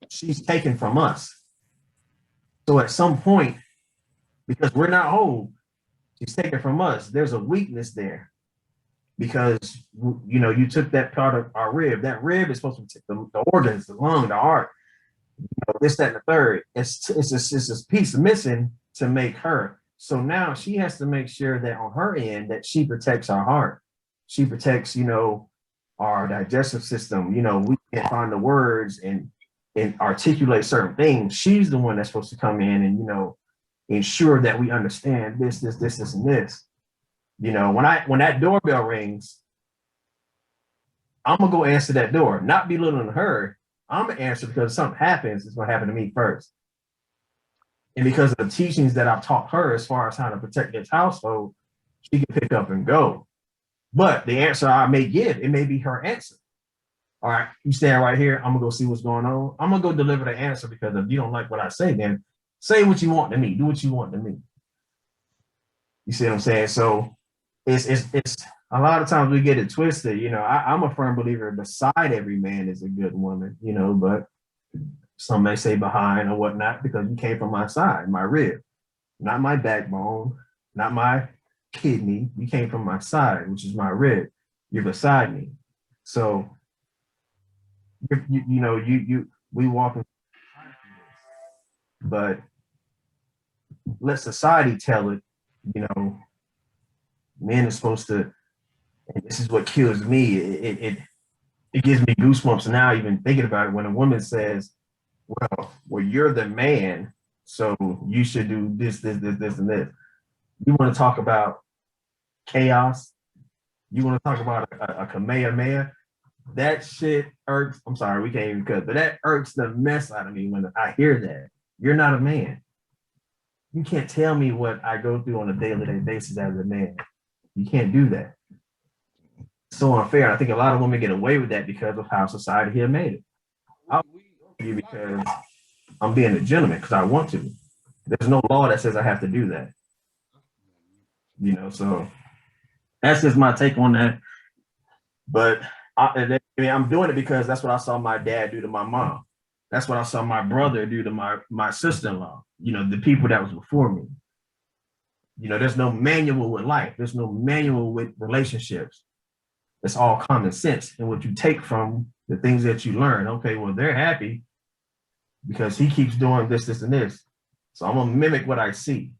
she's taken from us. So at some point, because we're not whole, she's taken from us. There's a weakness there because, you took that part of our rib. That rib is supposed to take the organs, the lung, the heart, this, that, and the third. It's this piece missing to make her. So now she has to make sure that on her end that she protects our heart. She protects, our digestive system. We can't find the words and articulate certain things. She's the one that's supposed to come in and, ensure that we understand this, and this. When that doorbell rings, I'm gonna go answer that door, not belittling her. I'm gonna answer because if something happens, it's gonna happen to me first. And because of the teachings that I've taught her as far as how to protect this household, she can pick up and go. But the answer I may give, it may be her answer. All right, you stand right here. I'm gonna go see what's going on. I'm gonna go deliver the answer because if you don't like what I say, then say what you want to me. Do what you want to me. You see what I'm saying? So it's a lot of times we get it twisted. I'm a firm believer beside every man is a good woman, but some may say behind or whatnot because you came from my side, my rib, not my backbone, not my kidney. You came from my side, which is my rib. You're beside me. So we walk in, but let society tell it, men are supposed to, and this is what kills me. It gives me goosebumps now, even thinking about it. When a woman says, well, you're the man, so you should do this, and this. You want to talk about chaos? You want to talk about a Kamehameha? That shit irks. I'm sorry, we can't even cut, but that irks the mess out of me when I hear that. You're not a man. You can't tell me what I go through on a daily basis as a man. You can't do that. It's so unfair. I think a lot of women get away with that because of how society has made it. I'll leave you because I'm being a gentleman because I want to. There's no law that says I have to do that. So that's just my take on that. But I'm doing it because that's what I saw my dad do to my mom. That's what I saw my brother do to my sister-in-law, the people that was before me. There's no manual with life. There's no manual with relationships. It's all common sense and what you take from the things that you learn. Okay, well, they're happy because he keeps doing this, and this. So I'm going to mimic what I see.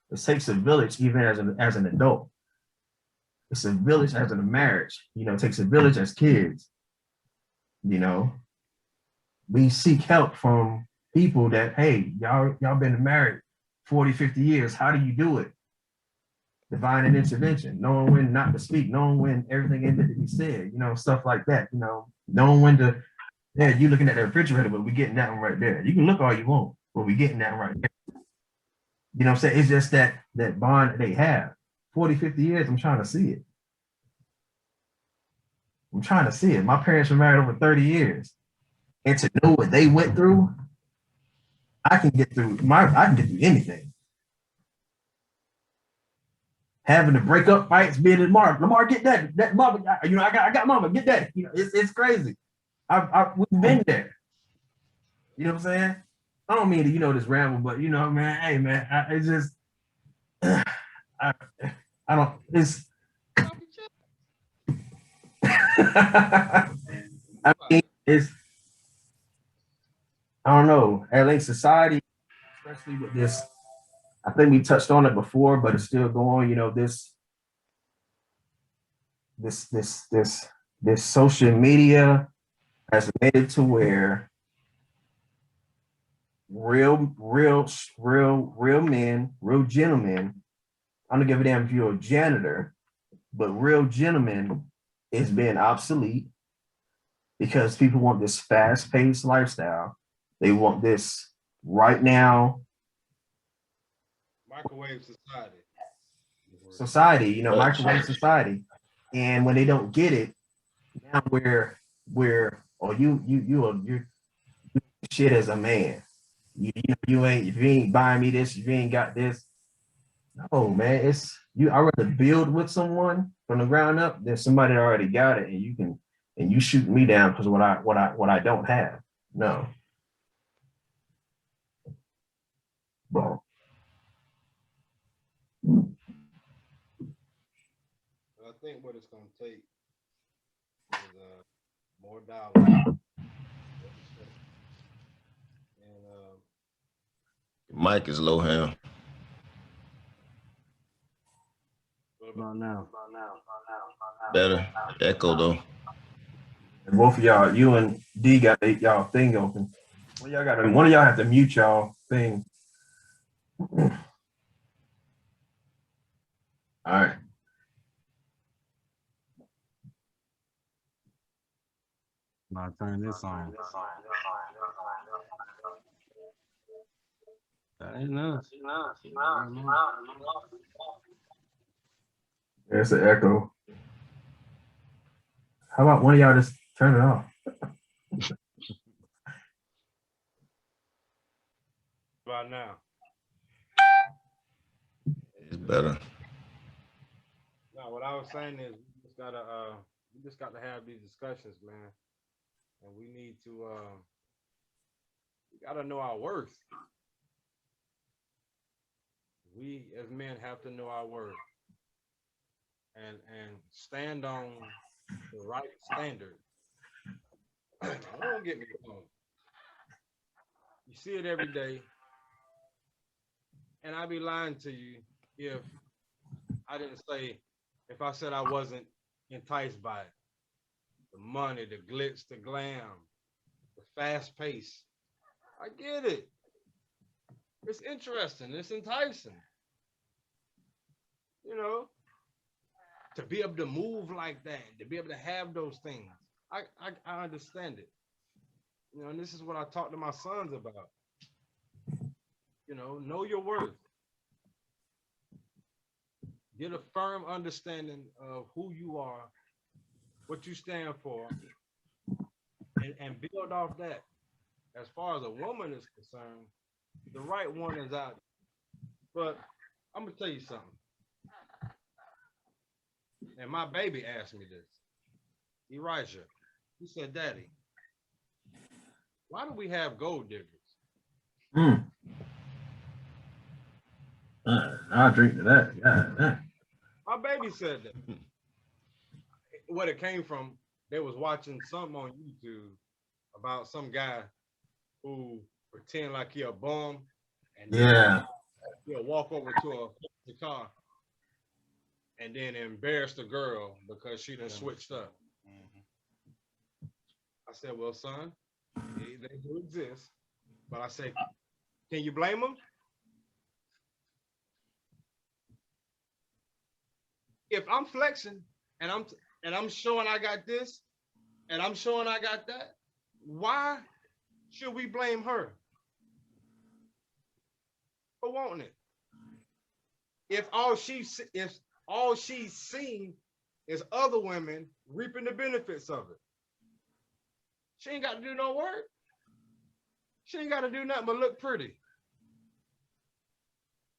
It takes a village even as an adult. It's a village as in a marriage. It takes a village as kids. We seek help from people that, hey, y'all been married 40, 50 years. How do you do it? Divine intervention, knowing when not to speak, knowing when everything ended to be said, stuff like that, knowing when to, you looking at the refrigerator, but we're getting that one right there. You can look all you want, but we're getting that right there. What I'm saying? It's just that bond that they have. 40, 50 years, I'm trying to see it. My parents were married over 30 years. And to know what they went through, I can get through anything. Having to break up fights, being in Lamar, get that mama, I got mama, get that. It's crazy. We've been there. You know what I'm saying? I don't mean to, this ramble, but man, hey man, it's just I don't, it's I mean, I don't know. LA society, especially with this, I think we touched on it before, but it's still going. You know, this social media has made it to where real men, real gentlemen. I don't give a damn if you're a janitor, but real gentlemen is being obsolete because people want this fast-paced lifestyle. They want this right now. Microwave Society, you know, microwave society. And when they don't get it, now oh, you shit as a man. You ain't, if you ain't buying me this, if you ain't got this. No, man, it's you. I rather build with someone from the ground up than somebody that already got it, and you shoot me down because what I don't have. No. Well, I think what it's gonna take is more dialogue. And Mike is low, Ham. what about now? Better. Echo though. both of y'all, you and D got y'all thing open. One of y'all have to mute y'all thing. All right. I'll turn this on. That ain't enough. There's an echo. How about one of y'all just turn it off? About now. It's better. No, what I was saying is we just got to have these discussions, man. And we need to we gotta know our worth. We as men have to know our worth and stand on the right standard. Don't get me wrong. You see it every day. And I'd be lying to you if I didn't say, if I said I wasn't enticed by it. The money, the glitz, the glam, the fast pace. I get it. It's interesting. It's enticing. You know, to be able to move like that, to be able to have those things. I understand it. You know, and this is what I talk to my sons about. You know your worth. Get a firm understanding of who you are, what you stand for, and build off that. As far as a woman is concerned, the right one is out. But I'm gonna tell you something. And my baby asked me this. Elijah, he said, "Daddy, why do we have gold diggers?" I'll drink to that. Yeah. My baby said that. What it came from, they was watching something on YouTube about some guy who pretend like he a bum and he'll walk over to the car and then embarrass the girl because she done switched up. I said, well, son, they do exist. But I said, can you blame them? If I'm flexing and I'm showing I got this and I'm showing I got that, why should we blame her for wanting it? If all she's seen is other women reaping the benefits of it, she ain't got to do no work. She ain't got to do nothing but look pretty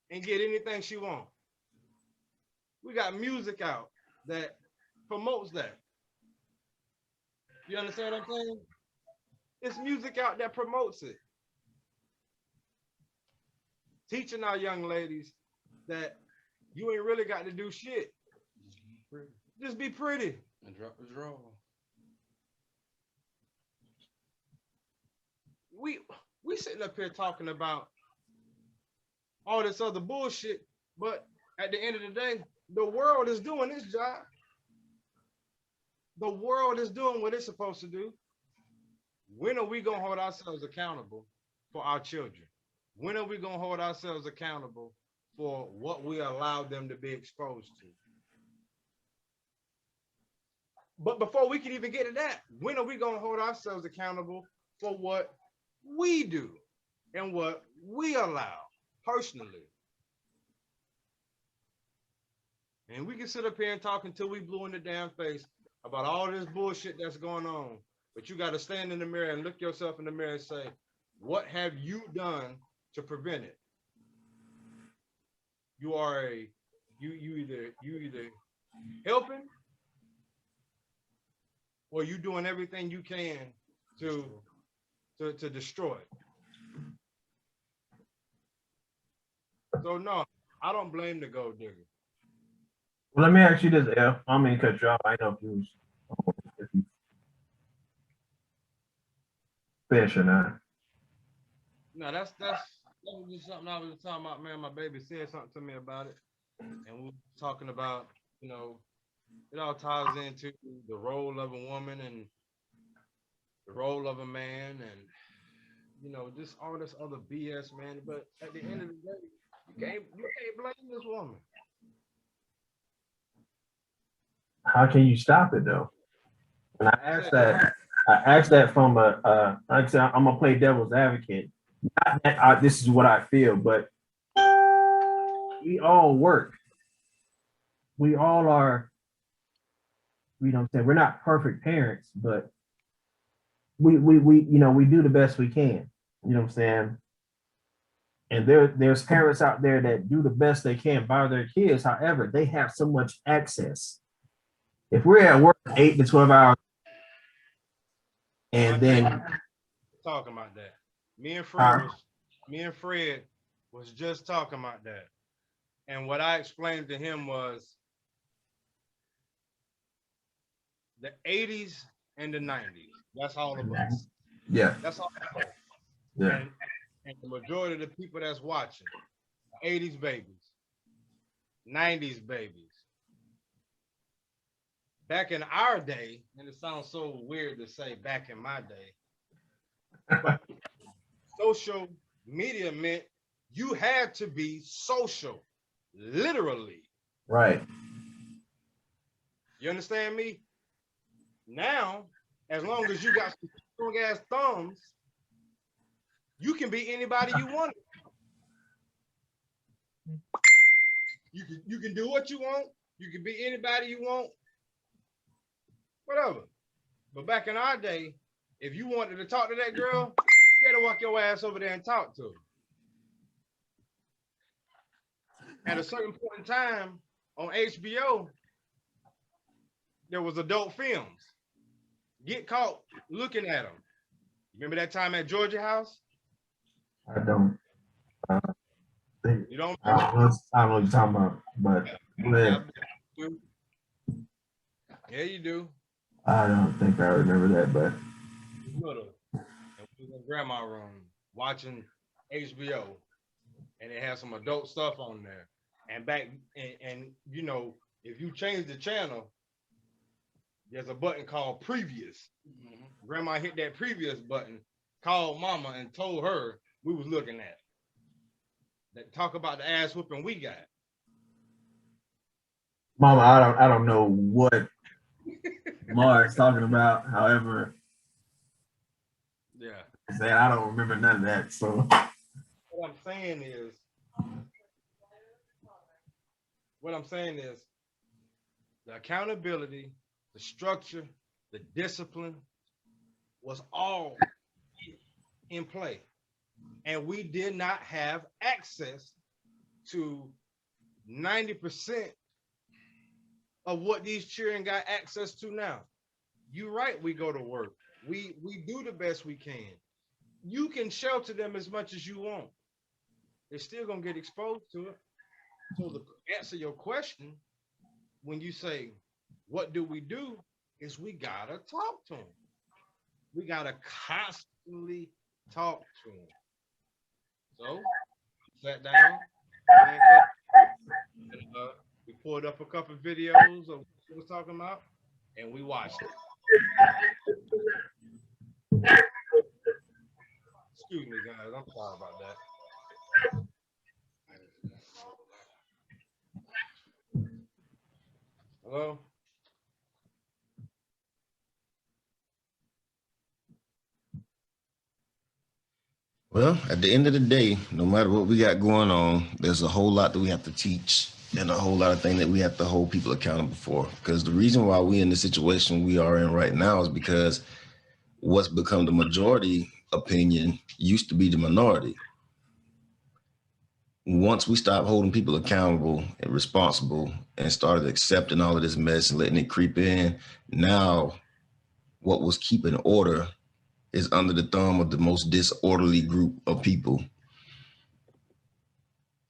and get anything she wants. We got music out that promotes that. You understand what I'm saying? It's music out that promotes it. Teaching our young ladies that you ain't really got to do shit. Just be pretty. And drop the draw. we sitting up here talking about all this other bullshit, but at the end of the day, the world is doing its job. The world is doing what it's supposed to do. When are we gonna hold ourselves accountable for our children? When are we gonna hold ourselves accountable for what we allow them to be exposed to? But before we can even get to that, when are we gonna hold ourselves accountable for what we do and what we allow personally? And we can sit up here and talk until we blue in the damn face about all this bullshit that's going on. But you got to stand in the mirror and look yourself in the mirror and say, what have you done to prevent it? You either helping or you doing everything you can to destroy it. So no, I don't blame the gold digger. Well, let me ask you this, L. I mean, cut you off. I know if you fish or not. No, that was just something I was talking about, man. My baby said something to me about it. And we were talking about, you know, it all ties into the role of a woman and the role of a man and, you know, just all this other BS, man. But at the end of the day, you can't blame this woman. How can you stop it though? And I asked that from like I said, I'm gonna play devil's advocate. Not that this is what I feel, but we all work. We all are, you know what I'm saying? We're not perfect parents, but we you know, we do the best we can. You know what I'm saying? And there's parents out there that do the best they can by their kids. However, they have so much access. If we're at work 8 to 12 hours, and then talking about that, me and Fred was just talking about that, and what I explained to him was the 80s and the 90s. That's all of us. Yeah, that's all. Yeah. And the majority of the people that's watching, 80s babies, 90s babies. Back in our day, and it sounds so weird to say back in my day, but social media meant you had to be social, literally. Right. You understand me? Now, as long as you got some strong ass thumbs, you can be anybody you want. You can do what you want. You can be anybody you want. Whatever. But back in our day, if you wanted to talk to that girl, you had to walk your ass over there and talk to her. At a certain point in time on HBO, there was adult films. Get caught looking at them. Remember that time at Georgia House? I don't. You don't? I don't know what you're talking about, but yeah, you do. I don't think I remember that, but Little. And we was in grandma's room watching HBO, and it had some adult stuff on there. And and you know, if you change the channel, there's a button called previous. Mm-hmm. Grandma hit that previous button, called mama, and told her we was looking at it. That talk about the ass whooping we got. Mama, I don't know what Mark's talking about. However, yeah, I don't remember none of that. So what I'm saying is the accountability, the structure, the discipline was all in play. And we did not have access to 90% of what these children got access to now. You're right, we go to work. We do the best we can. You can shelter them as much as you want. They're still gonna get exposed to it. So to answer your question, when you say, what do? Is we gotta talk to them. We gotta constantly talk to him. So sat down, and we pulled up a couple videos of what he was talking about, and we watched it. Excuse me, guys. I'm sorry about that. Hello? Well, at the end of the day, no matter what we got going on, there's a whole lot that we have to teach and a whole lot of things that we have to hold people accountable for. Because the reason why we in the situation we are in right now is because what's become the majority opinion used to be the minority. Once we stopped holding people accountable and responsible and started accepting all of this mess and letting it creep in, now what was keeping order is under the thumb of the most disorderly group of people.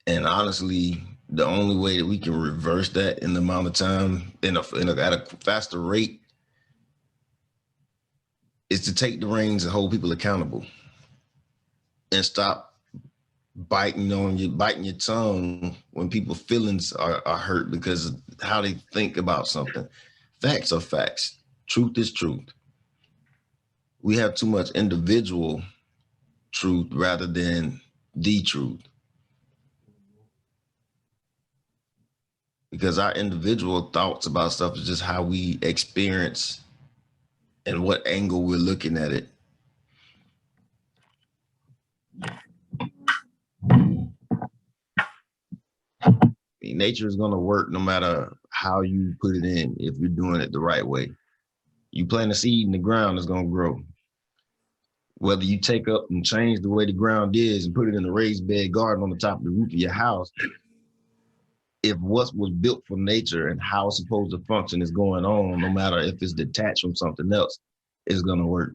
And honestly, the only way that we can reverse that in the amount of time at a faster rate is to take the reins and hold people accountable and stop biting your tongue when people's feelings are hurt because of how they think about something. Facts are facts. Truth is truth. We have too much individual truth rather than the truth. Because our individual thoughts about stuff is just how we experience and what angle we're looking at it. Nature is going to work no matter how you put it in if you're doing it the right way. You plant a seed in the ground, it's going to grow. Whether you take up and change the way the ground is and put it in a raised bed garden on the top of the roof of your house, if what was built for nature and how it's supposed to function is going on, no matter if it's detached from something else, it's going to work.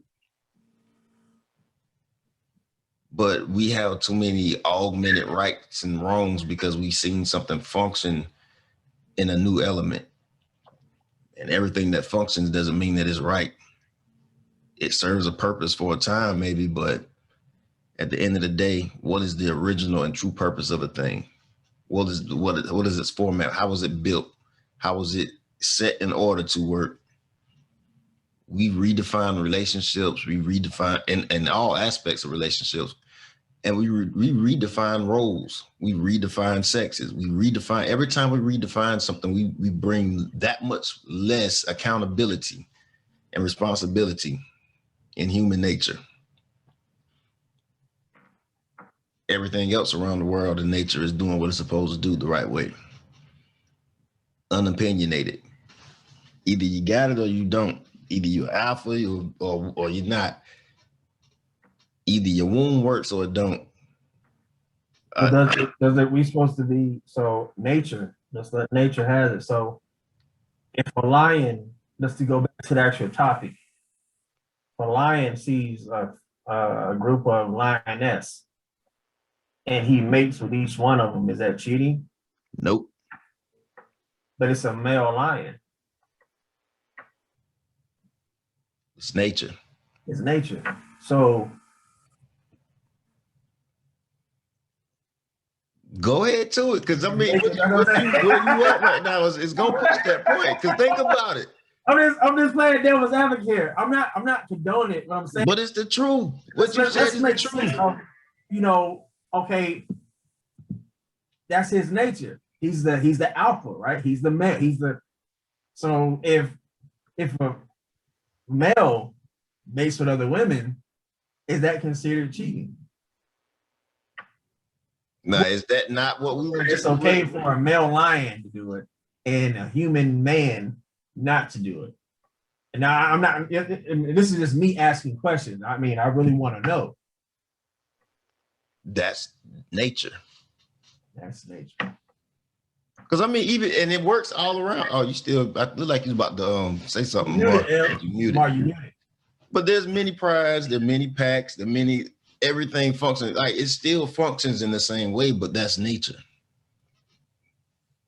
But we have too many augmented rights and wrongs because we've seen something function in a new element. And everything that functions doesn't mean that it's right. It serves a purpose for a time, maybe, but at the end of the day, what is the original and true purpose of a thing? What is its format? How was it built? How was it set in order to work? We redefine relationships. We redefine in all aspects of relationships. And we redefine roles. We redefine sexes. We redefine, every time we redefine something, we bring that much less accountability and responsibility in human nature. Everything else around the world in nature is doing what it's supposed to do the right way. Unopinionated. Either you got it or you don't. Either you're alpha or you're not. Either your womb works or it don't. We supposed to be, so nature, just let nature has it. So if a lion, let's go back to the actual topic. If a lion sees a group of lioness and he mates with each one of them, is that cheating? Nope. But it's a male lion. It's nature. It's nature. So go ahead to it, because I mean, where you at right now is gonna push that point. Because think about it. I'm just playing devil's advocate here. I'm not condoning it. What I'm saying, but it's the truth. What you said is the truth. You know, okay, that's his nature. He's the alpha, right? He's the male. So if a male mates with other women, is that considered cheating? Now, is that not what we were just? It's okay for a male lion to do it and a human man not to do it. And now I'm not, this is just me asking questions. I mean, I really want to know. That's nature. That's nature. Because I mean, even, and it works all around. Oh, you still, I look like you're about to say something. Mark, you muted. But there's many prides, there are many packs, there are many, everything functions. Like, it still functions in the same way, but that's nature.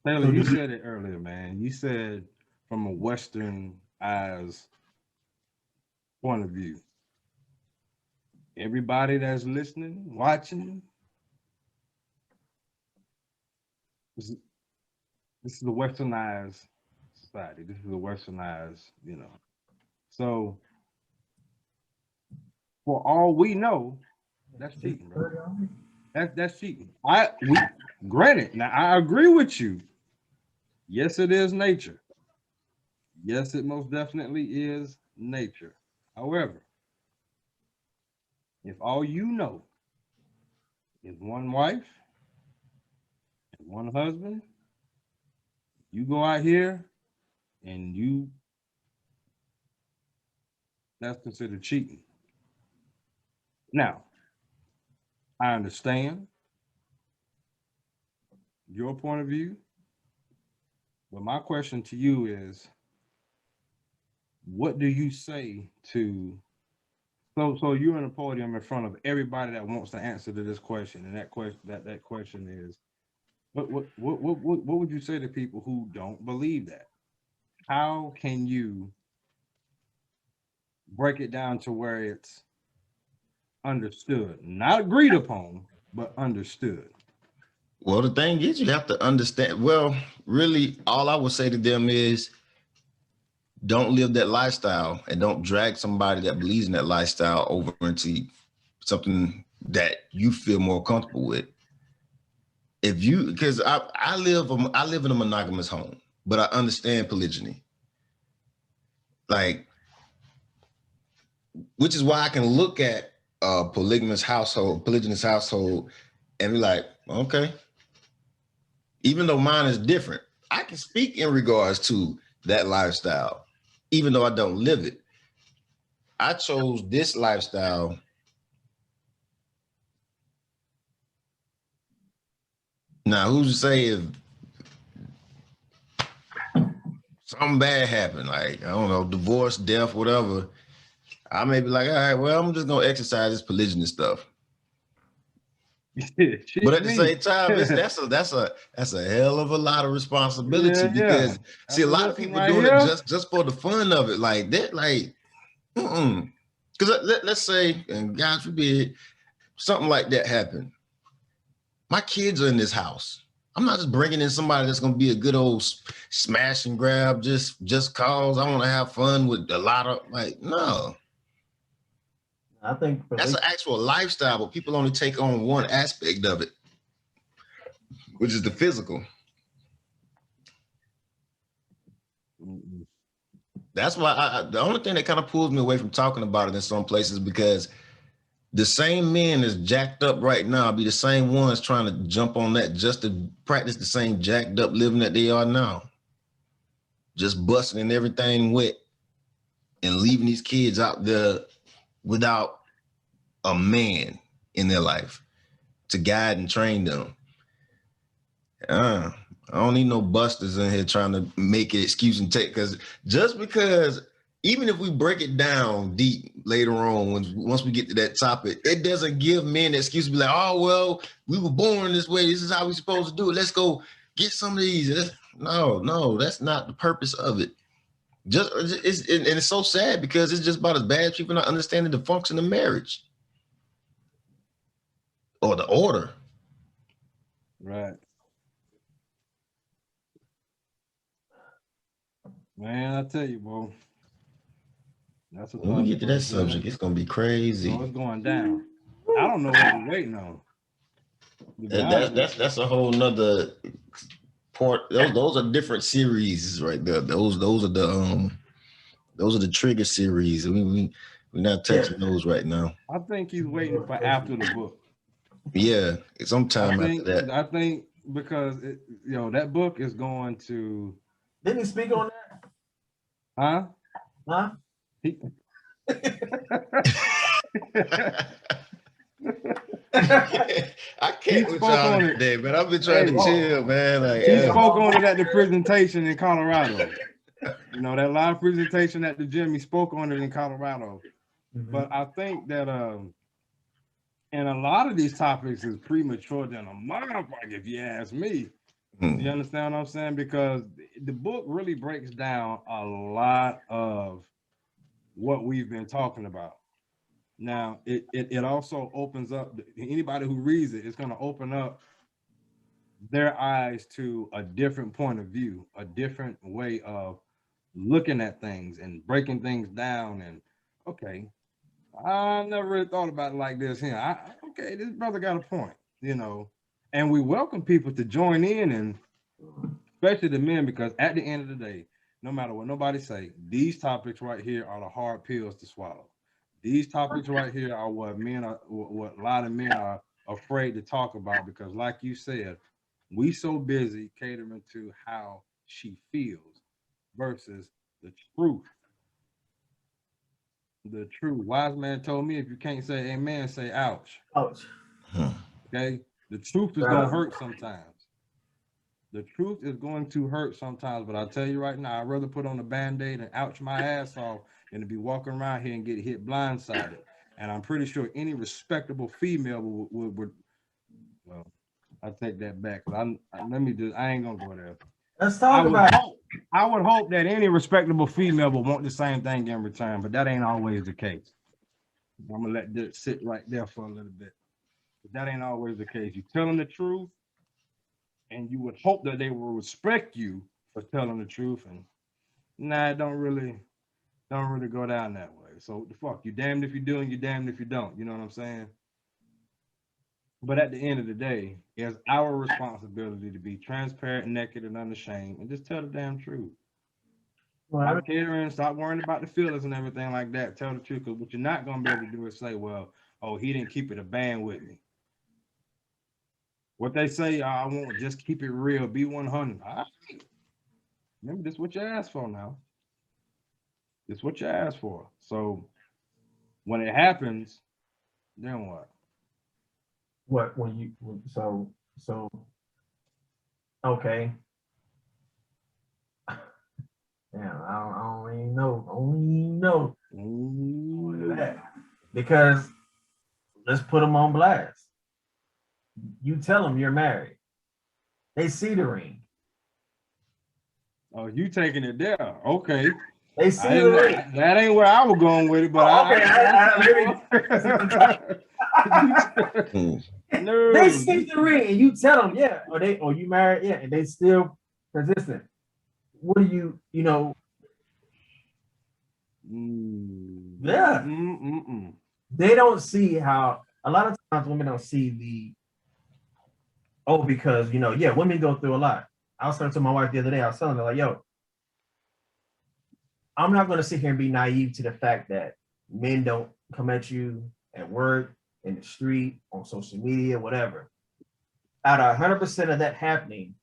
Taylor, you said it earlier, man. You said from a Western eyes point of view. everybody that's listening, watching, this is a westernized society. This is a westernized, you know. So for all we know, that's cheating, bro. That's cheating. Granted, now I agree with you. Yes, it is nature. Yes, it most definitely is nature. However, if all you know is one wife and one husband, you go out here and that's considered cheating. Now, I understand your point of view, but my question to you is, what do you say to, so you're in a podium in front of everybody that wants to answer to this question, and that question is, what would you say to people who don't believe that? How can you break it down to where it's understood, not agreed upon, but understood? Well, the thing is, you have to understand. Well, really, all I would say to them is, don't live that lifestyle and don't drag somebody that believes in that lifestyle over into something that you feel more comfortable with. If you, because I live in a monogamous home, but I understand polygyny. Like, which is why I can look at a polygynous household, and be like, okay, even though mine is different, I can speak in regards to that lifestyle, even though I don't live it. I chose this lifestyle now. Who's to say if something bad happened, like, I don't know, divorce, death, whatever, I may be like, all right, well, I'm just gonna exercise this polygynous stuff. But at the same time, that's a hell of a lot of responsibility, because see, a lot of people doing it just for the fun of it, like that, like, because let's say, and God forbid, something like that happened. My kids are in this house. I'm not just bringing in somebody that's going to be a good old smash and grab just cause I want to have fun with a lot of, like, no. I think that's an actual lifestyle, but people only take on one aspect of it, which is the physical. That's why the only thing that kind of pulls me away from talking about it in some places, because the same men that's jacked up right now be the same ones trying to jump on that just to practice the same jacked up living that they are now. Just busting and everything wet and leaving these kids out there without a man in their life to guide and train them. I don't need no busters in here trying to make an excuse and take, because even if we break it down deep later on, once we get to that topic, it doesn't give men the excuse to be like, oh, well, we were born this way. This is how we're supposed to do it. Let's go get some of these. No, that's not the purpose of it. It's so sad, because it's just about as bad as people not understanding the function of marriage or the order. Right. Man, I tell you, bro. That's when we get to that subject, it's gonna be crazy. So it's going down. I don't know what we're waiting on. That's a whole nother part. Those are different series right there. Those are the trigger series. We're not touching those right now. I think he's waiting for after the book. Yeah, sometime after that. I think because that book is going to. Didn't he speak on that? Huh? I can't with y'all today, but I've been trying to chill, man. Like, he spoke on it at the presentation in Colorado. That live presentation at the gym, he spoke on it in Colorado. But I think that and a lot of these topics is premature than a motherfucker, if you ask me. You understand what I'm saying? Because the book really breaks down a lot of what we've been talking about. Now, it also opens up, anybody who reads it, it's going to open up their eyes to a different point of view, a different way of looking at things and breaking things down. And okay, I never really thought about it like this here. Okay, this brother got a point, you know. And we welcome people to join in, and especially the men, because at the end of the day, no matter what nobody say, these topics right here are the hard pills to swallow. These topics right here are what a lot of men are afraid to talk about, because like you said, we so busy catering to how she feels versus the truth. The truth. Wise man told me, if you can't say amen, say ouch. Ouch. Okay? The truth is gonna hurt sometimes. The truth is going to hurt sometimes, but I'll tell you right now, I'd rather put on a band-aid and ouch my ass off than to be walking around here and get hit blindsided. And I'm pretty sure any respectable female would well, I take that back. I ain't gonna go there. Let's talk about it. I would hope that any respectable female will want the same thing in return, but that ain't always the case. I'm gonna let this sit right there for a little bit. But that ain't always the case. You tell them the truth, and you would hope that they will respect you for telling the truth. And nah, it don't really go down that way. So the fuck, you damned if you do and you damned if you don't. You know what I'm saying? But at the end of the day, it's our responsibility to be transparent, naked, and unashamed, and just tell the damn truth. Stop caring, stop worrying about the feelings and everything like that. Tell the truth, because what you're not gonna be able to do is say, well, oh, he didn't keep it a band with me. What they say, I want to just keep it real, be 100. All right. Remember, this is what you asked for now. This is what you asked for. So when it happens, then what? Okay. Damn, I don't even know. That. Because let's put them on blast. You tell them you're married. They see the ring. Oh, you taking it there? Okay. They see the ring. That ain't where I was going with it, but no. They see the ring, and you tell them, yeah, or you married, yeah, and they still persistent. What do you know? Yeah. They don't see how. A lot of times, women don't see because women go through a lot. I was talking to my wife the other day. I was telling her, like, yo, I'm not going to sit here and be naive to the fact that men don't come at you at work, in the street, on social media, whatever. Out of 100% of that happening,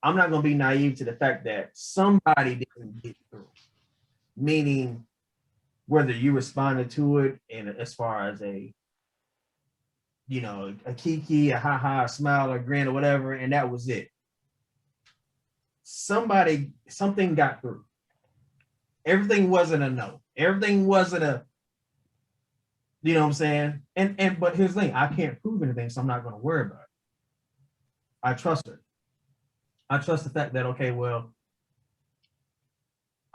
I'm not going to be naive to the fact that somebody didn't get through. Meaning, whether you responded to it and as far as a kiki, a ha-ha, a smile, a grin, or whatever, and that was it. Something got through. Everything wasn't a no. Everything wasn't a, you know what I'm saying? But here's the thing, I can't prove anything, so I'm not going to worry about it. I trust her. I trust the fact that, okay, well,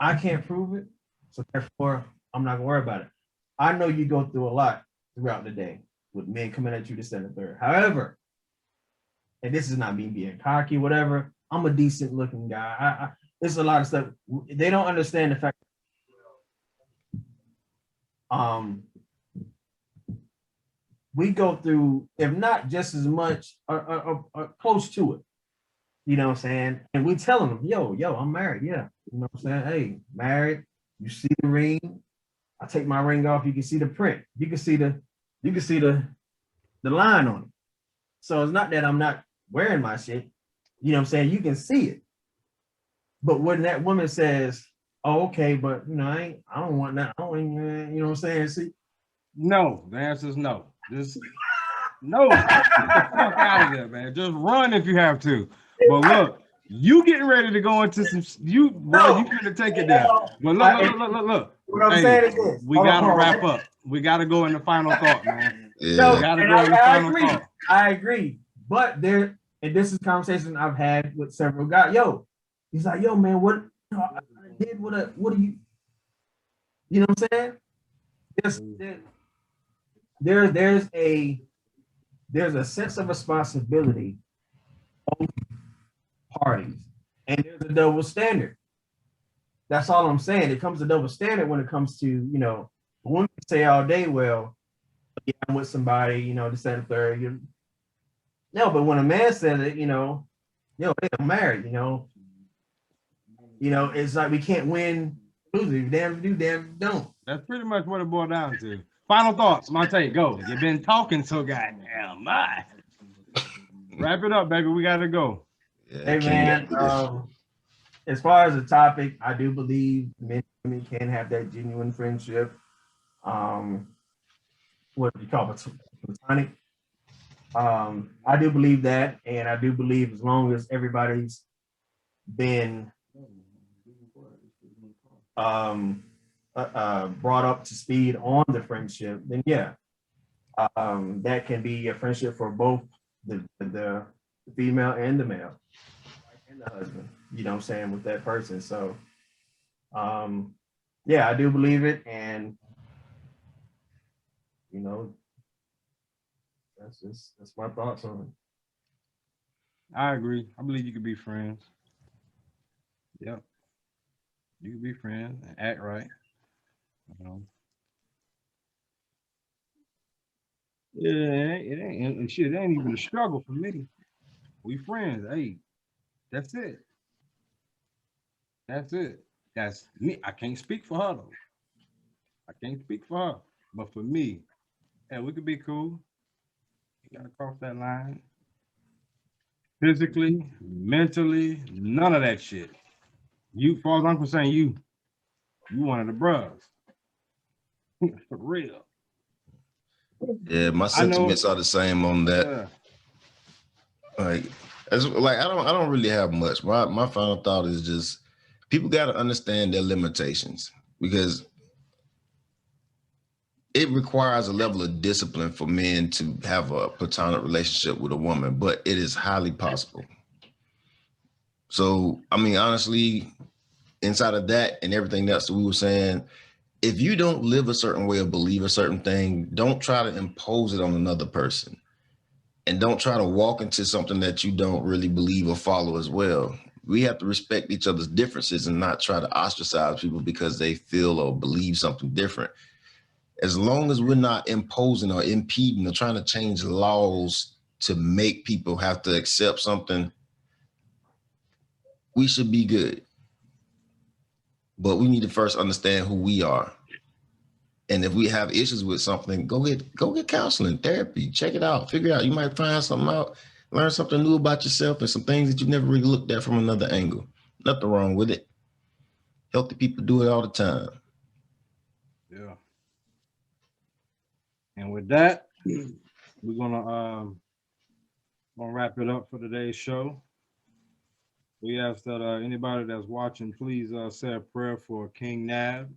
I can't prove it, so therefore I'm not going to worry about it. I know you go through a lot throughout the day with men coming at you this and the third. However, and this is not me being cocky, whatever, I'm a decent looking guy. There's a lot of stuff. They don't understand the fact we go through, if not just as much, or close to it. You know what I'm saying? And we telling them, yo, I'm married. Yeah. You know what I'm saying? Hey, married. You see the ring. I take my ring off. You can see the print. You can see the line on it. So it's not that I'm not wearing my shit. You know what I'm saying? You can see it. But when that woman says, oh, okay, but I don't want that. I don't, you know what I'm saying? See? No, the answer is no. No. Get the fuck out of there, man. Just run if you have to. But look, you getting ready to go into some you couldn't take it there. But look. What I'm saying is this. We gotta wrap up. We gotta go in the final thought, man. Yeah. We gotta go in the final thought. I agree. But and this is a conversation I've had with several guys. Yo, he's like, yo, man, what do you know what are you know what I'm saying? there's a sense of responsibility both parties, and there's a double standard. That's all I'm saying. It comes to double standard when it comes to, you know, women say all day, well, yeah, I'm with somebody, you know, this, that, and third. No, but when a man says it, you know, hey, I'm married, you know, it's like we can't win, lose. Damn if you do, damn if you don't. That's pretty much what it boiled down to. Final thoughts, Monte, go. You've been talking so goddamn much. Wrap it up, baby. We gotta go. Yeah, Hey King man, got this. as far as the topic, I do believe men and women can have that genuine friendship. What do you call it? Platonic. I do believe that, and I do believe as long as everybody's been brought up to speed on the friendship, then yeah, that can be a friendship for both the female and the male and the husband. You know what I'm saying, with that person. So, yeah, I do believe it, and you know, that's my thoughts on it. I agree. I believe you could be friends. Yep. You can be friends and act right. You know. Yeah, it ain't shit. It ain't even a struggle for me. We friends. Hey, that's it. That's it. That's me. I can't speak for her though. I can't speak for her. But for me, yeah, we could be cool. You gotta cross that line. Physically, mentally, none of that shit. You, as far as I'm concerned, you one of the bros. For real. Yeah, my sentiments are the same on that. Yeah. Like, I don't really have much. My final thought is just people got to understand their limitations, because it requires a level of discipline for men to have a platonic relationship with a woman, but it is highly possible. So, I mean, honestly, inside of that and everything else that we were saying, if you don't live a certain way or believe a certain thing, don't try to impose it on another person. And don't try to walk into something that you don't really believe or follow as well. We have to respect each other's differences and not try to ostracize people because they feel or believe something different. As long as we're not imposing or impeding or trying to change laws to make people have to accept something, we should be good. But we need to first understand who we are. And if we have issues with something, go get counseling, therapy, check it out, figure it out. You might find something out, learn something new about yourself and some things that you never really looked at from another angle. Nothing wrong with it. Healthy people do it all the time. Yeah. And with that, we're gonna wrap it up for today's show. We ask that anybody that's watching, please say a prayer for KingNaib.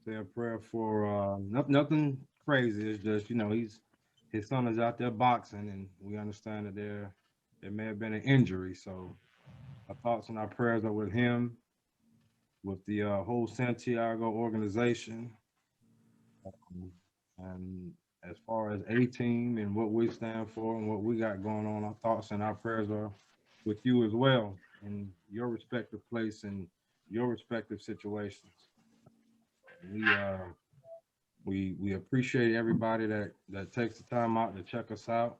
Say a prayer for nothing crazy. It's just, his son is out there boxing, and we understand that there may have been an injury. So our thoughts and our prayers are with him, with the whole Santiago organization, and as far as A-Team and what we stand for and what we got going on, our thoughts and our prayers are with you as well in your respective place and your respective situations. We appreciate everybody that takes the time out to check us out.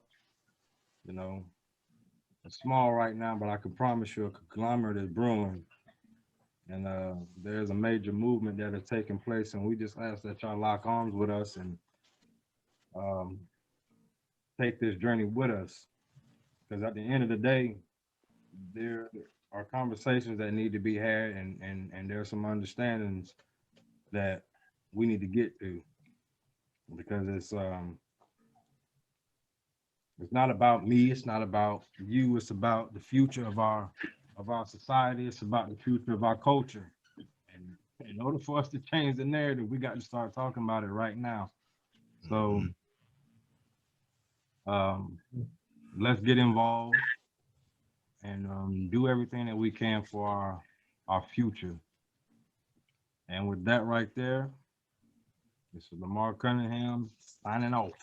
It's small right now, but I can promise you a conglomerate is brewing. And there's a major movement that is taking place, and we just ask that y'all lock arms with us and take this journey with us. Because at the end of the day, there are conversations that need to be had, and there are some understandings that we need to get to, because it's not about me, it's not about you, it's about the future of our society, it's about the future of our culture. And in order for us to change the narrative, we got to start talking about it right now. So let's get involved and do everything that we can for our future. And with that right there, This is Lamar Cunningham signing off.